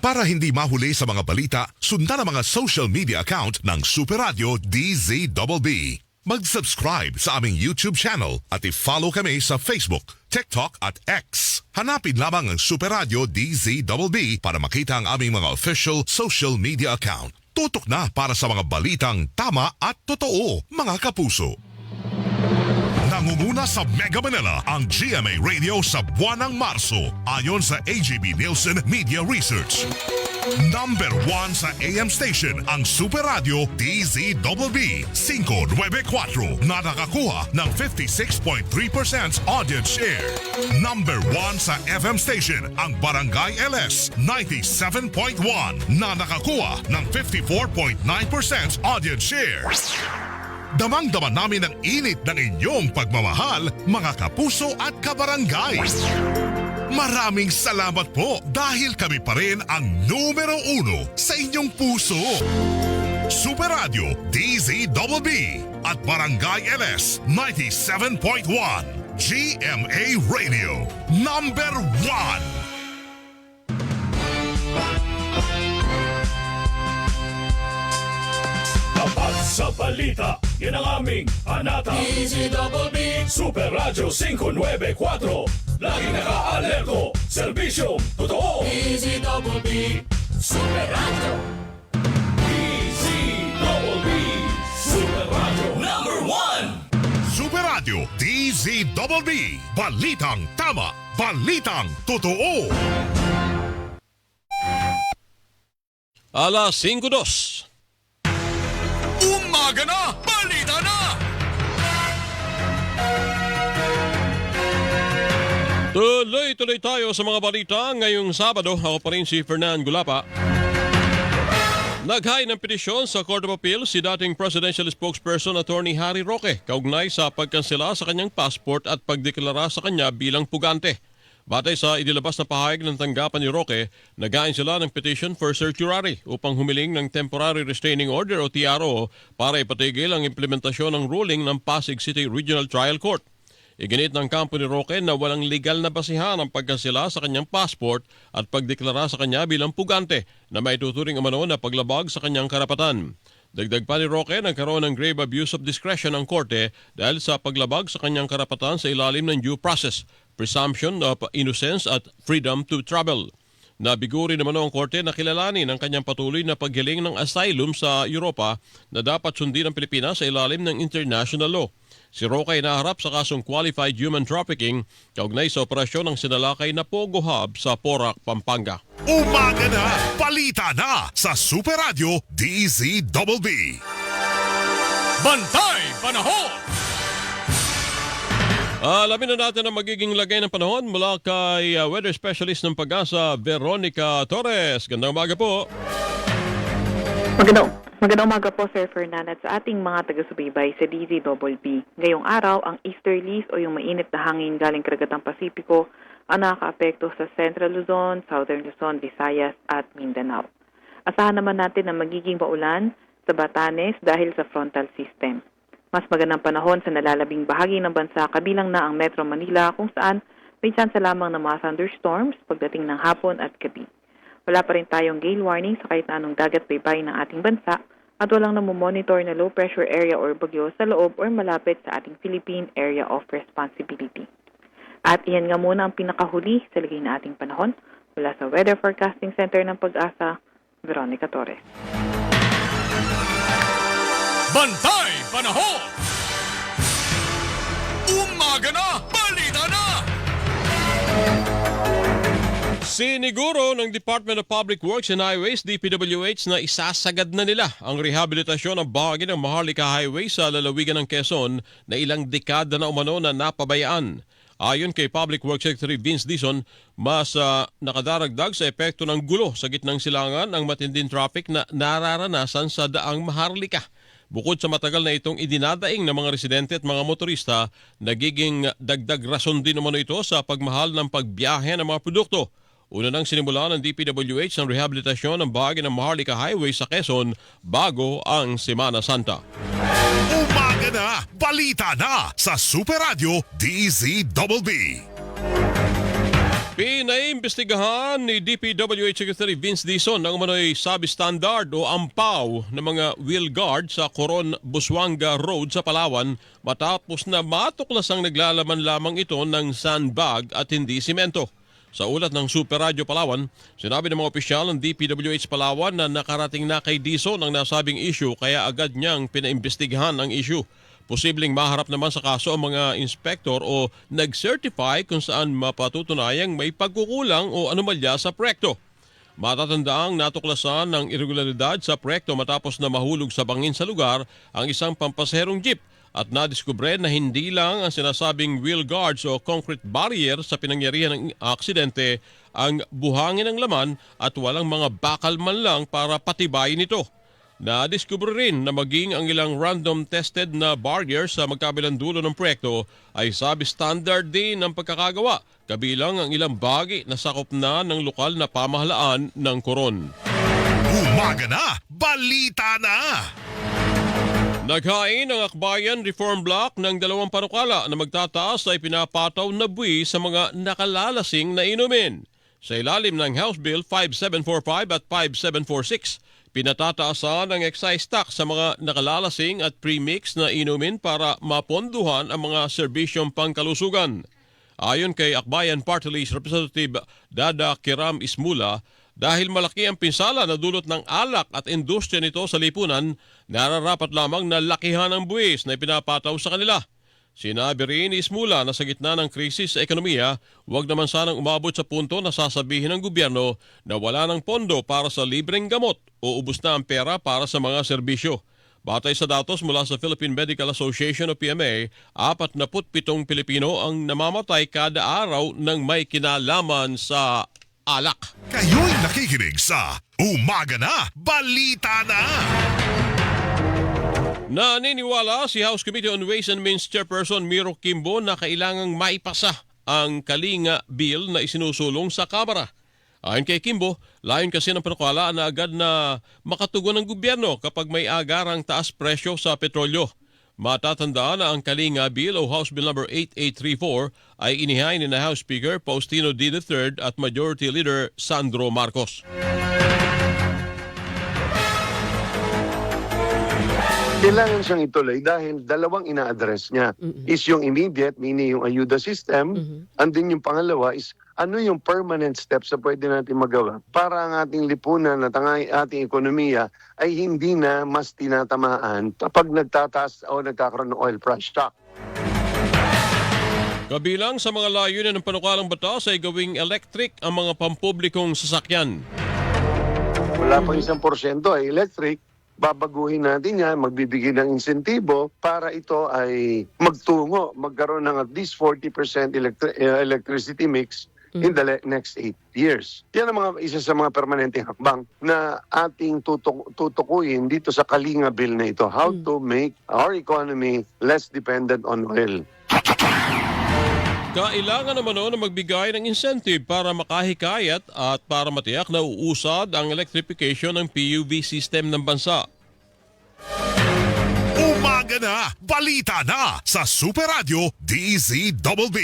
Speaker 3: Para hindi mahuli sa mga balita, sundan ang mga social media account ng Super Radio DZBB. Mag-subscribe sa aming YouTube channel at i-follow kami sa Facebook, TikTok at X. Hanapin lamang ang Super Radio DZBB para makita ang aming mga official social media account. Tutok na para sa mga balitang tama at totoo, mga kapuso. Nangunguna sa Mega Manila ang GMA Radio sa buwan ng Marso ayon sa AGB Nielsen Media Research. Number 1 sa AM station ang Super Radio DZBB 594 na nakakuha ng 56.3% audience share. Number 1 sa FM station ang Barangay LS 97.1 na nakakuha ng 54.9% audience share. Damang-daman namin ang init ng inyong pagmamahal, mga kapuso at kabarangay. Maraming salamat po dahil kami pa rin ang numero 1 sa inyong puso. Super Radio DZBB at Barangay LS 97.1 GMA Radio number 1.
Speaker 13: Sa balita, yan ang aming hanata. DZBB Super Radio 594. Laging naka-alerto, serbisyong totoo. DZBB Super Radio. DZBB Super Radio number 1.
Speaker 3: Super Radio DZBB. Balitang tama, balitang totoo.
Speaker 2: Alas 5:02.
Speaker 3: Umaga na! Balita na!
Speaker 2: Tuloy-tuloy tayo sa mga balita ngayong Sabado. Ako pa rin si Fernan Gulapa. Naghain ng petisyon sa Court of Appeal si dating presidential spokesperson Attorney Harry Roque kaugnay sa pagkansela sa kanyang passport at pagdeklara sa kanya bilang pugante. Batay sa inilabas na pahayag ng tanggapan ni Roque, naghain sila ng petition for certiorari upang humiling ng Temporary Restraining Order o TRO para ipatigil ang implementasyon ng ruling ng Pasig City Regional Trial Court. Iginit ng kampo ni Roque na walang legal na basihan ang pagkansela sa kanyang passport at pagdeklara sa kanya bilang pugante na may tuturing umano na paglabag sa kanyang karapatan. Dagdag pa ni Roque, nagkaroon ng grave abuse of discretion ang korte dahil sa paglabag sa kanyang karapatan sa ilalim ng due process, presumption of innocence at freedom to travel. Nabiguri naman ang korte na kilalanin ang kanyang patuloy na paghiling ng asylum sa Europa na dapat sundin ng Pilipinas sa ilalim ng international law. Si Roque ay naharap sa kasong qualified human trafficking kaugnay sa operasyon ng sinalakay na Pogo Hub sa Porac, Pampanga.
Speaker 3: Umaga na! Balita na sa Super Radio DZBB.
Speaker 13: Bantay Panahon!
Speaker 2: Alamin na natin ang magiging lagay ng panahon mula kay weather specialist ng Pag-asa, Veronica Torres. Gandang umaga po.
Speaker 14: Magandang umaga po, Sir Fernan, at sa ating mga taga-subaybay sa DZBB. Ngayong araw, ang easterlies o yung mainit na hangin galing Karagatang Pasipiko ang nakakaapekto sa Central Luzon, Southern Luzon, Visayas at Mindanao. Asahan naman natin na magiging maulan sa Batanes dahil sa frontal system. Mas magandang panahon sa nalalabing bahagi ng bansa kabilang na ang Metro Manila kung saan may chance lamang ng mga thunderstorms pagdating ng hapon at gabi. Wala pa rin tayong gale warning sa kahit na anong dagat baybayin ng ating bansa at walang namomonitor na low pressure area or bagyo sa loob or malapit sa ating Philippine Area of Responsibility. At iyan nga muna ang pinakahuli sa lagay na ating panahon mula sa Weather Forecasting Center ng Pag-asa, Veronica Torres.
Speaker 13: Bantay Panahon! Umaga na! Balita na!
Speaker 2: Siniguro ng Department of Public Works and Highways, DPWH, na isasagad na nila ang rehabilitasyon ng bahagi ng Maharlika Highway sa lalawigan ng Quezon na ilang dekada na umano na napabayaan. Ayon kay Public Works Secretary Vince Dizon, mas nakadaragdag sa epekto ng gulo sa gitnang silangan ang matinding traffic na nararanasan sa daang Maharlika. Bukod sa matagal na itong idinadaing ng mga residente at mga motorista, nagiging dagdag rason din umano ito sa pagmahal ng pagbiyahe ng mga produkto. Una nang sinimula ng DPWH ang rehabilitasyon ng bahagi ng Maharlika Highway sa Quezon bago ang Semana Santa.
Speaker 3: Umaga na, balita na sa Super Radio DZBB.
Speaker 2: Pinaimbestigahan ni DPWH Secretary Vince Dizon ng umano'y substandard o ampaw ng mga wheel guard sa Coron Busuanga Road sa Palawan matapos na matuklasang naglalaman lamang ito ng sandbag at hindi simento. Sa ulat ng Super Radio Palawan, sinabi ng mga opisyal ng DPWH Palawan na nakarating na kay Dizon ang nasabing issue kaya agad niyang pinaimbestigahan ang issue. Posibleng maharap naman sa kaso ang mga inspektor o nag-certify kung saan mapatutunayang may pagkukulang o anomalya sa proyekto. Matatandaang natuklasan ng irregularidad sa proyekto matapos na mahulog sa bangin sa lugar ang isang pampasaherong jeep at nadiskubre na hindi lang ang sinasabing wheel guards o concrete barrier sa pinangyarihan ng aksidente ang buhangin ng laman at walang mga bakal man lang para patibayin ito. Nadiskubre rin na maging ang ilang random tested na barrier sa magkabilang dulo ng proyekto ay substandard din ang pagkakagawa, kabilang ang ilang bahagi na sakop na ng lokal na pamahalaan ng Coron.
Speaker 3: Umaga na, balita na!
Speaker 2: Naghain ang Akbayan Reform Bloc ng 2 panukala na magtataas ay pinapataw na buwi sa mga nakalalasing na inumin. Sa ilalim ng House Bill 5745 at 5746, pinatataasan ang excise tax sa mga nakalalasing at premix na inumin para maponduhan ang mga serbisyong pangkalusugan. Ayon kay Akbayan Party List Representative Dada Kiram Ismula, dahil malaki ang pinsala na dulot ng alak at industriya nito sa lipunan, nararapat lamang na lakihan ang buwis na ipinapataw sa kanila. Sinabi rin ni Ismula na sa gitna ng krisis sa ekonomiya, huwag naman sanang umabot sa punto na sasabihin ng gobyerno na wala ng pondo para sa libreng gamot o ubos na ang pera para sa mga serbisyo. Batay sa datos mula sa Philippine Medical Association o PMA, 47 Pilipino ang namamatay kada araw ng may kinalaman sa alak.
Speaker 3: Kayo'y nakikinig sa Umaga na, balita na!
Speaker 2: Naniniwala si House Committee on Ways and Means Chairperson Miro Kimbo na kailangang maipasa ang Kalinga Bill na isinusulong sa Kamara. Ayon kay Kimbo, layon kasi ng panukala na agad na makatugon ng gobyerno kapag may agarang taas presyo sa petrolyo. Matatandaan na ang Kalinga Bill o House Bill number 8834 ay inihain ni na House Speaker Faustino D. III at Majority Leader Sandro Marcos.
Speaker 4: Kailangan siyang ituloy dahil dalawang ina-address niya. Is yung immediate, meaning yung ayuda system, and then yung pangalawa is ano yung permanent steps na pwede natin magawa para ang ating lipunan at ang ating ekonomiya ay hindi na mas tinatamaan kapag nagtataas o nagkakaroon ng oil price shock.
Speaker 2: Kabilang sa mga layunin ng panukalang batas ay gawing electric ang mga pampublikong sasakyan.
Speaker 4: Wala pang 1% ay electric. Babaguhin natin yan, magbibigay ng insentibo para ito ay magkaroon ng at least 40% electricity mix in the next 8 years. Yan ang isa sa mga permanenteng hakbang na ating tutukuyin dito sa Kalinga Bill na ito. How to make our economy less dependent on oil.
Speaker 2: Kailangan naman na magbigay ng incentive para makahikayat at para matiyak na uusad ang electrification ng PUV system ng bansa.
Speaker 3: Umaga na, balita na sa Super Radio DZBB.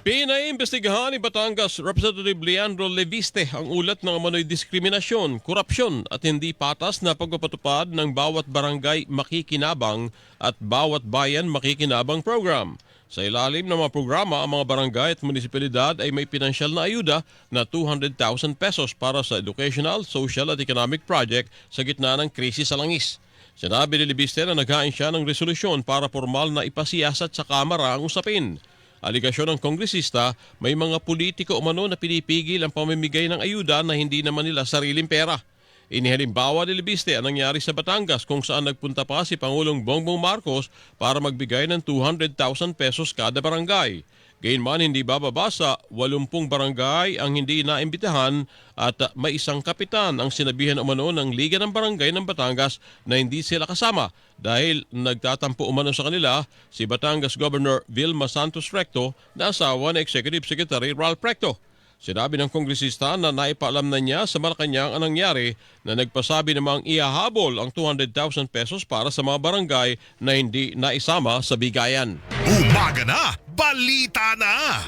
Speaker 2: Pinaimbestigahan ni Batangas Representative Leandro Leviste ang ulat ng umano'y diskriminasyon, korupsyon at hindi patas na pagpapatupad ng bawat barangay makikinabang at bawat bayan makikinabang program. Sa ilalim ng mga programa, ang mga barangay at munisipalidad ay may pinansyal na ayuda na 200,000 pesos para sa educational, social at economic project sa gitna ng krisis sa langis. Sinabi ni Leviste na naghain siya ng resolusyon para formal na ipasiyasat sa Kamara ang usapin. Aligasyon ng kongresista, may mga politiko umano na pinipigil ang pamimigay ng ayuda na hindi naman nila sariling pera. Inihalimbawa ni Leviste ang nangyari sa Batangas kung saan nagpunta pa si Pangulong Bongbong Marcos para magbigay ng 200,000 pesos kada barangay. Gayunman hindi bababa sa 80 barangay ang hindi naimbitahan at may isang kapitan ang sinabihan umano ng Liga ng Barangay ng Batangas na hindi sila kasama dahil nagtatampo umano sa kanila si Batangas Governor Vilma Santos Recto na asawa ng Executive Secretary Ralph Recto. Sinabi ng kongresista na naipaalam na niya sa Malacanang ang nangyari na nagpasabi namang ihahabol ang 200,000 pesos para sa mga barangay na hindi naisama sa bigayan.
Speaker 3: Umaga na, balita na!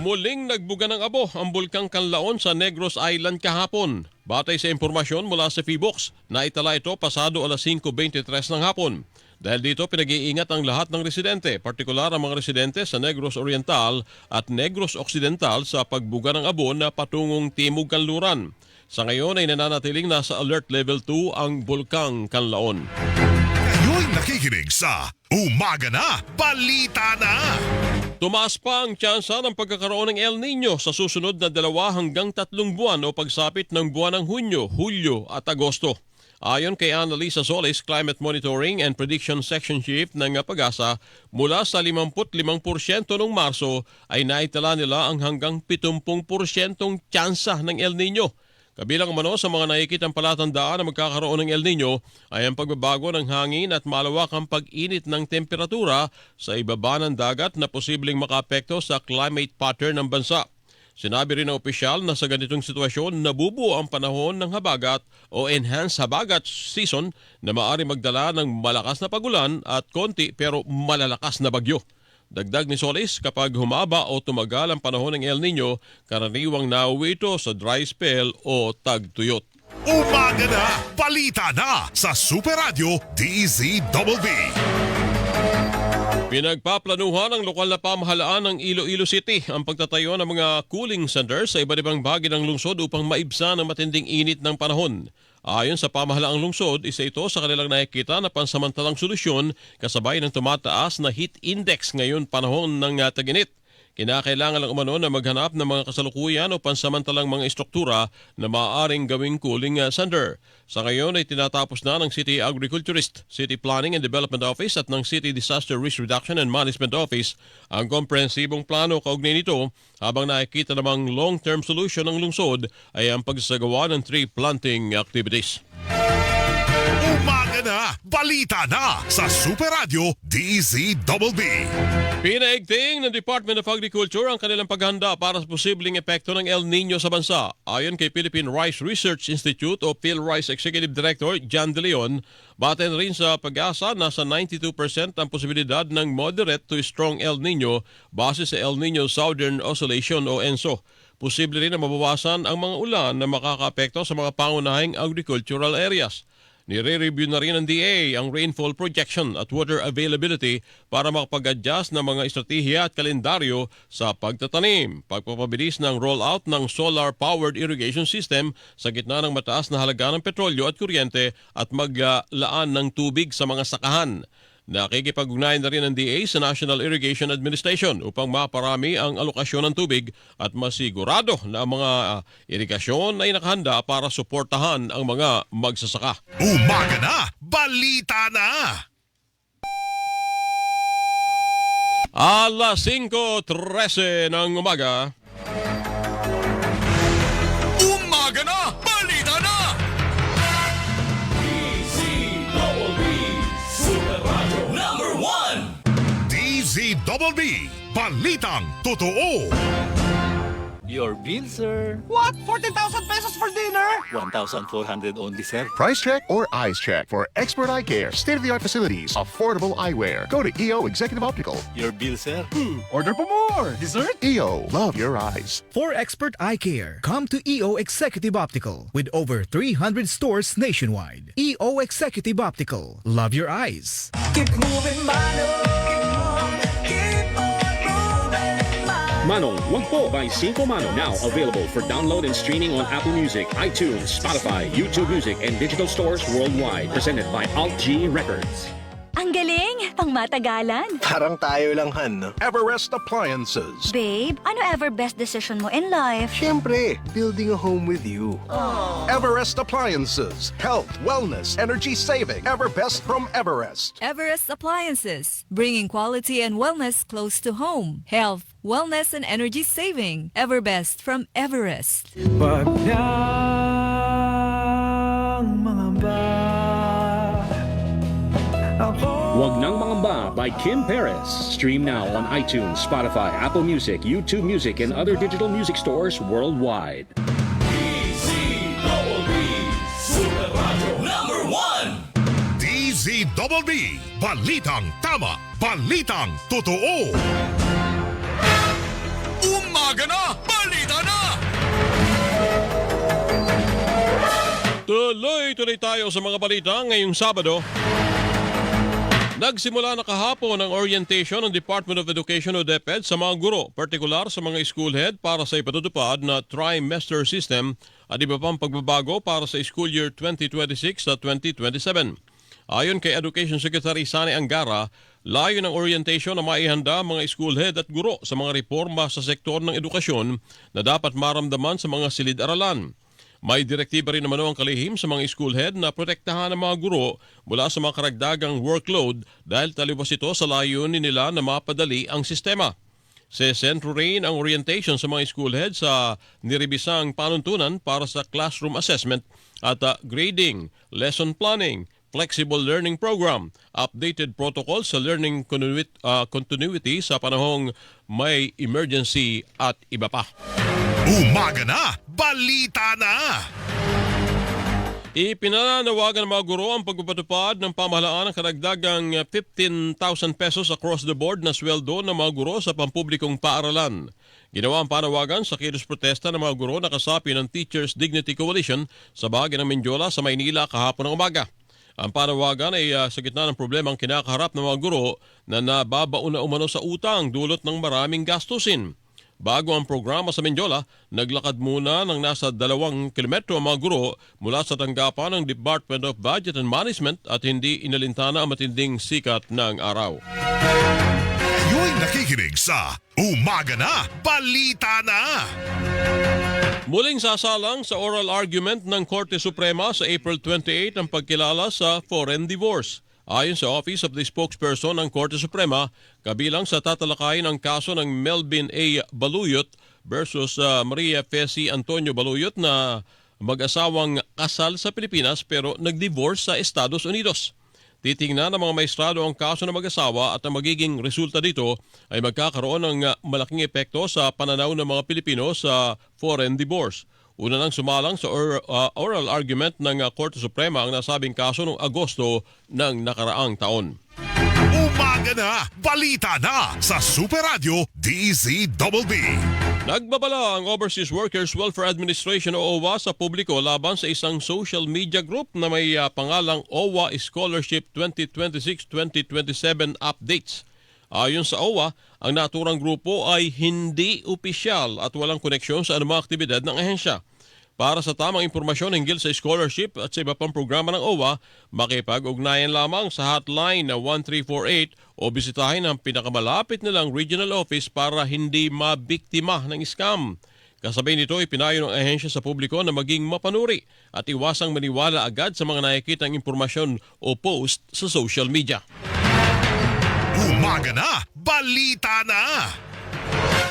Speaker 2: Muling nagbuga ng abo ang Bulkang Canlaon sa Negros Island kahapon. Batay sa impormasyon mula sa PHIVOX, naitala ito pasado alas 5:23 ng hapon. Dahil dito pinag-iingat ang lahat ng residente, partikular ang mga residente sa Negros Oriental at Negros Occidental sa pagbuga ng abo na patungong Timog Kanluran. Sa ngayon ay nananatiling nasa alert level 2 ang Bulkang Canlaon.
Speaker 3: Ngayon nakikinig sa Umaga na, balita na!
Speaker 2: Tumaas pa ang tsansa ng pagkakaroon ng El Nino sa susunod na 2 hanggang 3 buwan o pagsapit ng buwan ng Hunyo, Hulyo at Agosto. Ayon kay Annalisa Solis, Climate Monitoring and Prediction Section Chief ng Pag-asa, mula sa 55% noong Marso ay naitala nila ang hanggang 70% tsansa ng El Nino. Kabilang umano sa mga nakikitang palatandaan na magkakaroon ng El Nino ay ang pagbabago ng hangin at malawakang pag-init ng temperatura sa ibaba ng dagat na posibleng makaapekto sa climate pattern ng bansa. Sinabi rin ng opisyal na sa ganitong sitwasyon nabubuo ang panahon ng habagat o enhanced habagat season na maaari magdala ng malakas na pagulan at konti pero malalakas na bagyo. Dagdag ni Solis, kapag humaba o tumagal ang panahon ng El Nino, karaniwang nauwi ito sa dry spell o tagtuyot.
Speaker 3: Umaga na, balita na sa Super Radio DZBB.
Speaker 2: Pinagpaplanuhan ng lokal na pamahalaan ng Iloilo City ang pagtatayo ng mga cooling centers sa iba't ibang bahagi ng lungsod upang maibsan ang matinding init ng panahon. Ayon sa pamahalaang lungsod, isa ito sa kanilang nakikita na pansamantalang solusyon kasabay ng tumataas na heat index ngayon panahon ng tag-init. Kinakailangan lang umano na maghanap ng mga kasalukuyan o pansamantalang mga istruktura na maaaring gawing cooling center. Sa ngayon ay tinatapos na ng City Agriculturist, City Planning and Development Office at ng City Disaster Risk Reduction and Management Office ang komprehensibong plano kaugnay nito, habang nakikita namang long-term solution ng lungsod ay ang pagsasagawa ng tree planting activities.
Speaker 3: Umaga na, balita na sa Super Radio DZBB.
Speaker 2: Pinaigting ng Department of Agriculture ang kanilang paghanda para sa posibleng epekto ng El Nino sa bansa. Ayon kay Philippine Rice Research Institute o PhilRice Executive Director John De Leon, baten rin sa Pag-asa nasa 92% ang posibilidad ng moderate to strong El Nino base sa El Nino Southern Oscillation o ENSO. Posible rin na mabawasan ang mga ulan na makakaapekto sa mga pangunahing agricultural areas. Nire-review na rin ng DA ang rainfall projection at water availability para makapag-adjust ng mga estratehiya at kalendaryo sa pagtatanim, pagpapabilis ng rollout ng solar-powered irrigation system sa gitna ng mataas na halaga ng petrolyo at kuryente at maglaan ng tubig sa mga sakahan. Nakikipag-ugnayan na rin ng DA sa National Irrigation Administration upang maparami ang alokasyon ng tubig at masigurado na ang mga irigasyon ay nakahanda para suportahan ang mga magsasaka.
Speaker 3: Umaga na, balita na!
Speaker 2: Alas 5:13 ng umaga.
Speaker 13: Umaga na, balita na!
Speaker 3: DZBB, balitang totoo.
Speaker 15: Your bill, sir.
Speaker 16: What? 14,000 pesos for dinner?
Speaker 15: 1,400 only, sir.
Speaker 17: Price check or eyes check for expert eye care, state-of-the-art facilities, affordable eyewear. Go to EO Executive Optical.
Speaker 15: Your bill, sir.
Speaker 16: Order for more. Dessert?
Speaker 17: EO, love your eyes.
Speaker 18: For expert eye care, come to EO Executive Optical with over 300 stores nationwide. EO Executive Optical, love your eyes.
Speaker 16: Keep moving, Manong.
Speaker 19: Manong, wag po by Cinco Manong, now available for download and streaming on Apple Music, iTunes, Spotify, YouTube Music, and digital stores worldwide. Presented by Alt G Records.
Speaker 20: Ang galing! Pang matagalan.
Speaker 21: Parang tayo lang, Han, no?
Speaker 17: Everest Appliances.
Speaker 20: Babe, ano ever best decision mo in life?
Speaker 21: Siyempre, building a home with you.
Speaker 17: Everest Appliances. Health, wellness, energy saving. Everbest from Everest.
Speaker 22: Everest Appliances, bringing quality and wellness close to home. Health, wellness, and energy saving. Everbest from Everest.
Speaker 16: Pag ng mga
Speaker 19: Huwag nang mangamba by Kim Perez. Stream now on iTunes, Spotify, Apple Music, YouTube Music, and other digital music stores worldwide.
Speaker 13: Super Radio #1.
Speaker 3: DZBB, balitang tama, balitang totoo.
Speaker 13: Umaga na! Balita na!
Speaker 2: Tuloy-tuloy tayo sa mga balita ngayong Sabado. Nagsimula na kahapon ang orientation ng Department of Education o DepEd sa mga guro, partikular sa mga school head para sa ipatutupad na trimester system at iba pang pagbabago para sa school year 2026 at 2027. Ayon kay Education Secretary Sani Angara, layo ng orientation na maihanda mga school head at guro sa mga reforma sa sektor ng edukasyon na dapat maramdaman sa mga silid-aralan. May direktiba rin naman ang kalihim sa mga school head na protektahan ang mga guro mula sa mga karagdagang workload dahil taliwas ito sa layunin nila na mapadali ang sistema. Sesentro rin ang orientation sa mga school head sa nirebisang panuntunan para sa classroom assessment at grading, lesson planning, flexible learning program, updated protocol sa learning continuity sa panahong may emergency at iba pa.
Speaker 3: Umaga na, balita na!
Speaker 2: Ipinananawagan ng mga guro ang pagpapatupad ng pamahalaan ng karagdagang 15,000 pesos across the board na sweldo ng mga guro sa pampublikong paaralan. Ginawa ang panawagan sa kilos protesta ng mga guro na kasapi ng Teachers Dignity Coalition sa bahagi ng Mindiola sa Maynila kahapon ng umaga. Ang panawagan ay sa gitna ng problemang kinakaharap ng mga guro na nababaon na umano sa utang dulot ng maraming gastusin. Bago ang programa sa Mindiola, naglakad muna ng nasa 2 kilometro ang mga guro mula sa tanggapan ng Department of Budget and Management at hindi inalintana ang matinding sikat ng araw.
Speaker 3: Kayo'y nakikinig sa Umaga na, balita na!
Speaker 2: Muling sasalang sa oral argument ng Korte Suprema sa April 28 ang pagkilala sa foreign divorce. Ayon sa Office of the Spokesperson ng Korte Suprema, kabilang sa tatalakayin ang kaso ng Melvin A. Baluyot versus Maria Fesi Antonio Baluyot na mag-asawang kasal sa Pilipinas pero nag-divorce sa Estados Unidos. Titingnan ng mga maestrado ang kaso ng mag-asawa at ang magiging resulta dito ay magkakaroon ng malaking epekto sa pananaw ng mga Pilipino sa foreign divorce. Una nang sumalang sa oral argument ng Korte Suprema ang nasabing kaso noong Agosto ng nakaraang taon.
Speaker 3: Umaga na, balita na sa Super Radio DZBB.
Speaker 2: Nagbabala ang Overseas Workers Welfare Administration o OWA sa publiko laban sa isang social media group na may pangalang OWA Scholarship 2026-2027 Updates. Ayon sa OWA, ang naturang grupo ay hindi opisyal at walang koneksyon sa anumang aktibidad ng ahensya. Para sa tamang impormasyon hinggil sa scholarship at sa iba pang programa ng OWA, makipag-ugnayan lamang sa hotline na 1348 o bisitahin ang pinakamalapit nilang regional office para hindi mabiktima ng scam. Kasabay nito, ipinayo ng ahensya sa publiko na maging mapanuri at iwasang maniwala agad sa mga nakikitang impormasyon o post sa social media.
Speaker 3: Umaga na, balita na!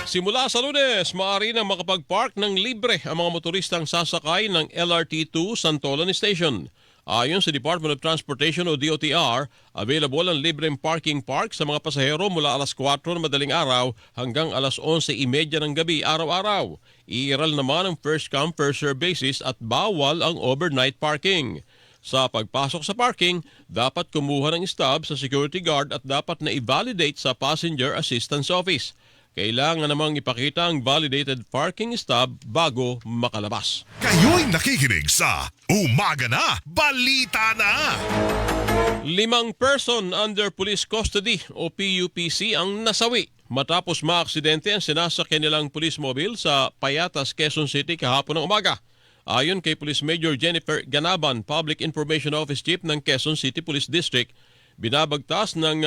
Speaker 2: Simula sa Lunes, maaari nang makapag-park ng libre ang mga motoristang sasakay ng LRT2 Santolan Station. Ayon sa Department of Transportation o DOTR, available ang libreng parking park sa mga pasahero mula alas 4 ng madaling araw hanggang alas 11:30 ng gabi araw-araw. Iiral naman ang first-come, first-served basis at bawal ang overnight parking. Sa pagpasok sa parking, dapat kumuha ng stub sa security guard at dapat na i-validate sa Passenger Assistance Office. Kailangan namang ipakita ang validated parking stub bago makalabas.
Speaker 3: Kayo'y nakikinig sa Umaga na, balita na!
Speaker 2: 5 person under police custody o PUPC ang nasawi matapos maaksidente ang sinasakyan nilang police mobile sa Payatas, Quezon City kahapon ng umaga. Ayon kay Police Major Jennifer Ganaban, Public Information Office Chief ng Quezon City Police District, binabagtas ng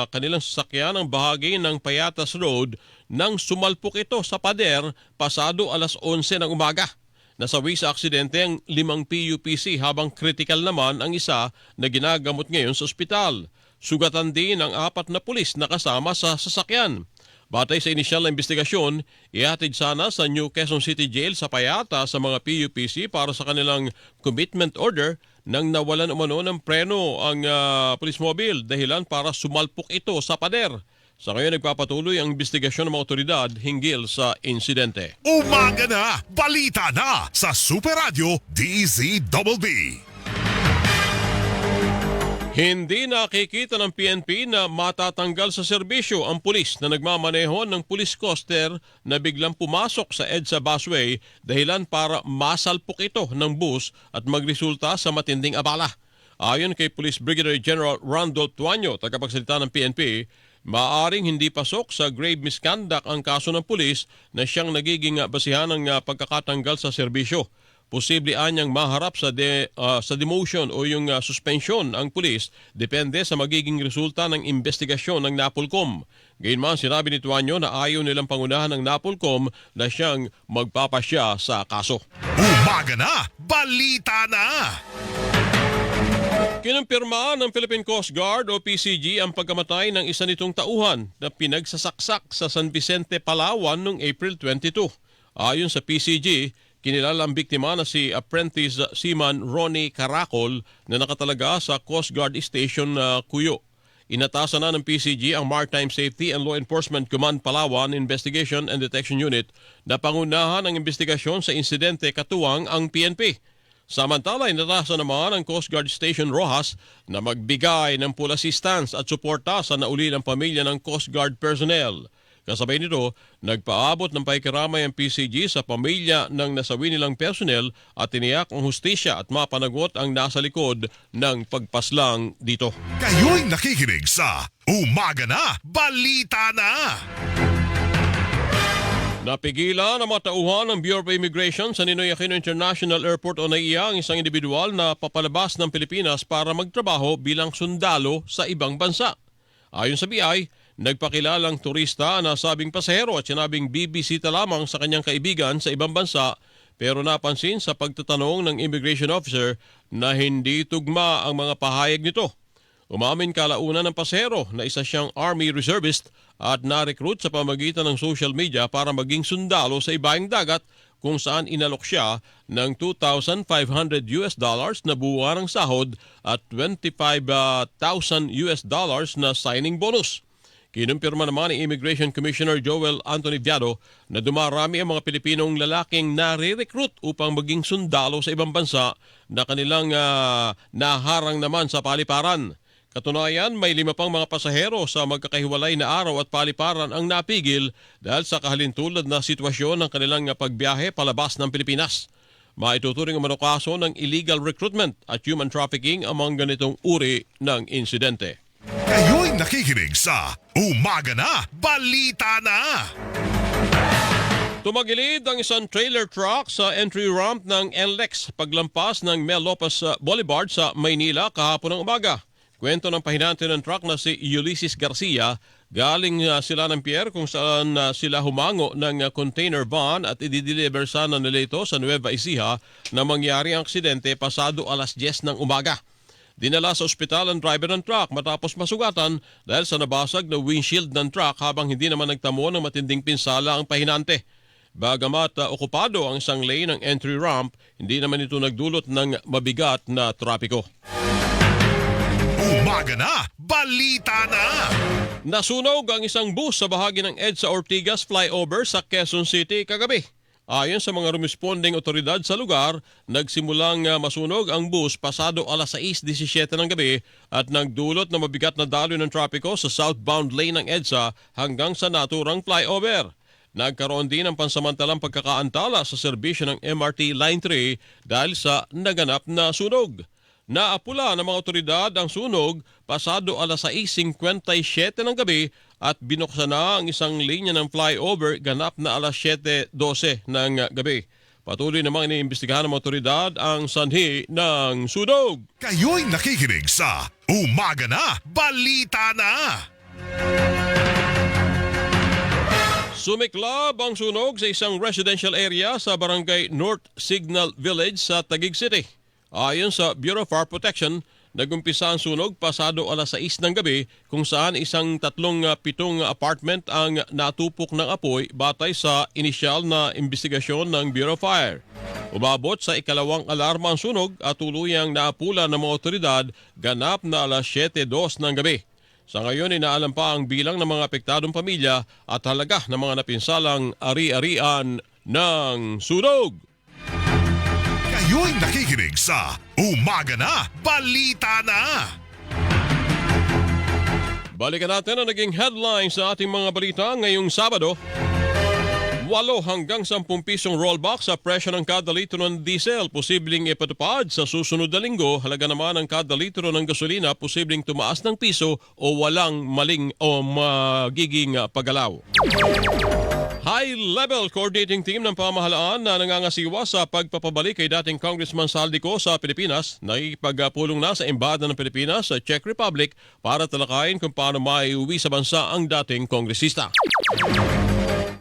Speaker 2: kanilang sasakyan ang bahagi ng Payatas Road nang sumalpok ito sa pader pasado alas 11 ng umaga. Nasawi sa aksidente ang 5 PUPC habang critical naman ang isa na ginagamot ngayon sa ospital. Sugatan din ang 4 na pulis na kasama sa sasakyan. Batay sa inisyal na investigasyon, ihatid sana sa New Quezon City Jail sa Payata sa mga PUPC para sa kanilang commitment order nang nawalan umano ng preno ang police mobile dahilan para sumalpok ito sa pader. Sa ngayon nagpapatuloy ang investigasyon ng mga otoridad hinggil sa insidente.
Speaker 3: Umaga na, balita na sa Super Radio DZBB.
Speaker 2: Hindi nakikita ng PNP na matatanggal sa serbisyo ang pulis na nagmamaneho ng police coaster na biglang pumasok sa EDSA busway dahilan para masalpok ito ng bus at magresulta sa matinding abala. Ayon kay Police Brigadier General Randolph Tuanyo, tagapagsalita ng PNP, maaring hindi pasok sa grave misconduct ang kaso ng pulis na siyang nagiging basihan ng pagkakatanggal sa serbisyo. Posible anyang maharap sa demotion o yung suspension ang pulis depende sa magiging resulta ng investigasyon ng NAPOLCOM. Gayunman sinabi ni Tuanyo na ayaw nilang pangunahan ng NAPOLCOM na siyang magpapasya sa kaso.
Speaker 3: Umaga na, balita na!
Speaker 2: Kinumpirma ng Philippine Coast Guard o PCG ang pagkamatay ng isa nitong tauhan na pinagsasaksak sa San Vicente, Palawan noong April 22. Ayon sa PCG, kinilala ang biktima na si Apprentice Seaman Ronnie Caracol na nakatalaga sa Coast Guard Station Cuyo. Inatasan na ng PCG ang Maritime Safety and Law Enforcement Command Palawan Investigation and Detection Unit na pangunahan ang investigasyon sa insidente katuwang ang PNP. Samantala, inatasan naman ang Coast Guard Station Rojas na magbigay ng full assistance at suporta sa naulilang pamilya ng Coast Guard personnel. Kasabay nito, nagpaabot ng pakikiramay ang PCG sa pamilya ng nasawi nilang personnel at tiniyak ang hustisya at mapanagot ang nasa likod ng pagpaslang dito.
Speaker 3: Kayo'y nakikinig sa Umaga na, Balita na!
Speaker 2: Napigilan ang mga tauhan ng Bureau of Immigration sa Ninoy Aquino International Airport o NAIA ang isang individual na papalabas ng Pilipinas para magtrabaho bilang sundalo sa ibang bansa. Ayon sa BI, nagpakilalang turista na sabing pasahero at sinabing bibisita lamang sa kanyang kaibigan sa ibang bansa pero napansin sa pagtatanong ng immigration officer na hindi tugma ang mga pahayag nito. Umamin kalaunan ng pasahero na isa siyang Army Reservist at na-recruit sa pamagitan ng social media para maging sundalo sa ibaing dagat kung saan inalok siya ng $2,500 na buwan ng sahod at $25,000 na signing bonus. Kinumpirma naman ni Immigration Commissioner Joel Anthony Viado na dumarami ang mga Pilipinong lalaking nare-recruit upang maging sundalo sa ibang bansa na kanilang naharang naman sa paliparan. Katunayan, may 5 pang mga pasahero sa magkakahiwalay na araw at paliparan ang napigil dahil sa kahalintulad na sitwasyon ng kanilang pagbiyahe palabas ng Pilipinas. Maituturing ang mga kaso ng illegal recruitment at human trafficking ang mga ganitong uri ng insidente.
Speaker 3: Kayo'y nakikinig sa Umaga na, Balita na!
Speaker 2: Tumagilid ang isang trailer truck sa entry ramp ng NLEX paglampas ng Mel Lopez Boulevard sa Maynila kahapon ng umaga. Kwento ng pahinante ng truck na si Ulysses Garcia, galing sila ng pier kung saan sila humango ng container van at i-deliver sana nila ito sa Nueva Ecija na mangyari ang aksidente pasado alas 10 ng umaga. Dinala sa ospital ang driver ng truck matapos masugatan dahil sa nabasag na windshield ng truck habang hindi naman nagtamo ng matinding pinsala ang pahinante. Bagamat okupado ang isang lane ng entry ramp, hindi naman ito nagdulot ng mabigat na trapiko.
Speaker 3: Umaga na, Balita na!
Speaker 2: Nasunog ang isang bus sa bahagi ng EDSA Ortigas flyover sa Quezon City kagabi. Ayon sa mga responding otoridad sa lugar, nagsimulang masunog ang bus pasado alas 6:17 ng gabi at nagdulot na mabigat na daloy ng trapiko sa southbound lane ng EDSA hanggang sa naturang flyover. Nagkaroon din ng pansamantalang pagkakaantala sa serbisyo ng MRT Line 3 dahil sa naganap na sunog. Naapula ng mga otoridad ang sunog pasado alas 6:57 ng gabi at binuksan na ang isang linya ng flyover ganap na alas 7:12 ng gabi. Patuloy namang iniimbestigahan ng mga otoridad ang sanhi ng sunog.
Speaker 3: Kayo'y nakikinig sa Umaga na, Balita na!
Speaker 2: Sumiklab ang sunog sa isang residential area sa barangay North Signal Village sa Taguig City. Ayon sa Bureau of Fire Protection, nagumpisa ang sunog pasado alas 6 ng gabi kung saan isang 3-7 apartment ang natupok ng apoy batay sa inisyal na investigasyon ng Bureau of Fire. Umabot sa ikalawang alarma ang sunog at tuluyang naapula ng mga otoridad ganap na alas 7:02 ng gabi. Sa ngayon, inaalam pa ang bilang ng mga apektadong pamilya at halaga ng mga napinsalang ari-arian ng sunog.
Speaker 3: Kayo'y nakikinig sa Umaga Na, Balita Na!
Speaker 2: Balikan natin ang naging headline sa ating mga balita ngayong Sabado. 8 hanggang 10 pisong rollback sa presyo ng kada litro ng diesel posibleng ipatupad sa susunod na linggo. Halaga naman ng kada litro ng gasolina posibleng tumaas ng piso o walang maling o magiging paggalaw. High-level coordinating team ng pamahalaan na nangangasiwa sa pagpapabalik kay dating Congressman Saldico sa Pilipinas nakikipagpulong na sa Embahada ng Pilipinas sa Czech Republic para talakayin kung paano maiuwi sa bansa ang dating kongresista.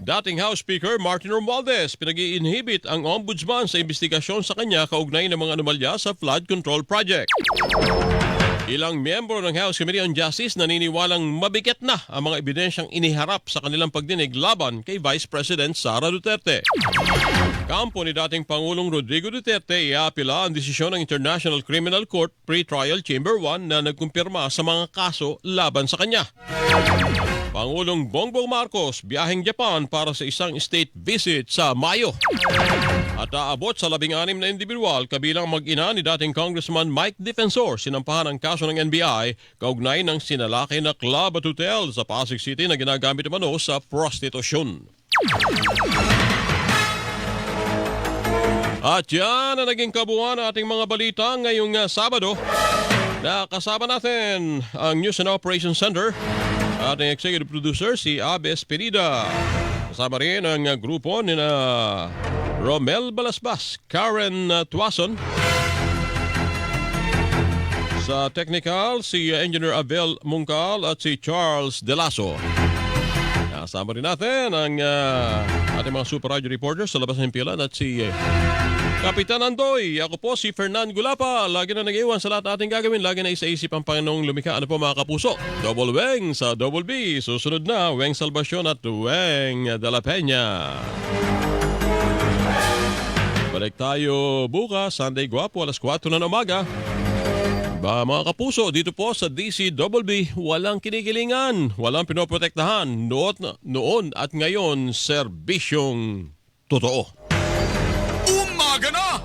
Speaker 2: Dating House Speaker Martin Romualdez pinag-i-inhibit ang ombudsman sa investigasyon sa kanya kaugnay ng mga anomalya sa flood control project. Ilang miyembro ng House Committee on Justice naniniwalang mabigat na ang mga ebidensyang iniharap sa kanilang pagdinig laban kay Vice President Sara Duterte. Kampo ni dating Pangulong Rodrigo Duterte iapila ang desisyon ng International Criminal Court Pre-Trial Chamber 1 na nagkumpirma sa mga kaso laban sa kanya. Pangulong Bongbong Marcos biyaheng Japan para sa isang state visit sa Mayo. At aabot sa 16 na individual kabilang mag-ina ni dating Congressman Mike Defensor sinampahan ang kaso ng NBI kaugnay ng sinalaki na club at hotel sa Pasig City na ginagamit naman sa prostitusyon. At yan ang naging kabuuan ng ating mga balita ngayong Sabado. Nakasama natin ang News and Operations Center, ating executive producer si Abes Perida. Kasama rin ang grupo ni Romel Balasbas, Karen Tuason. Sa technical, si Engineer Abel Mungkal at si Charles Delaso. Kasama rin natin ang ating mga Super Radio reporters sa labas ng himpilan at si Kapitan Andoy. Ako po si Fernan Gulapa. Lagi na nag-iwan sa lahat ating gagawin. Lagi na isa-isip ang Panginoong lumikha. Ano po mga kapuso? Double Weng sa Double B. Susunod na Weng Salvacion at Weng de la Peña. Balik tayo bukas, Sunday Guapo, alas 4 na ng umaga. Mga kapuso, dito po sa DCWB, walang kinikilingan, walang pinoprotektahan, noon at ngayon, serbisyong totoo.
Speaker 13: Umaga na!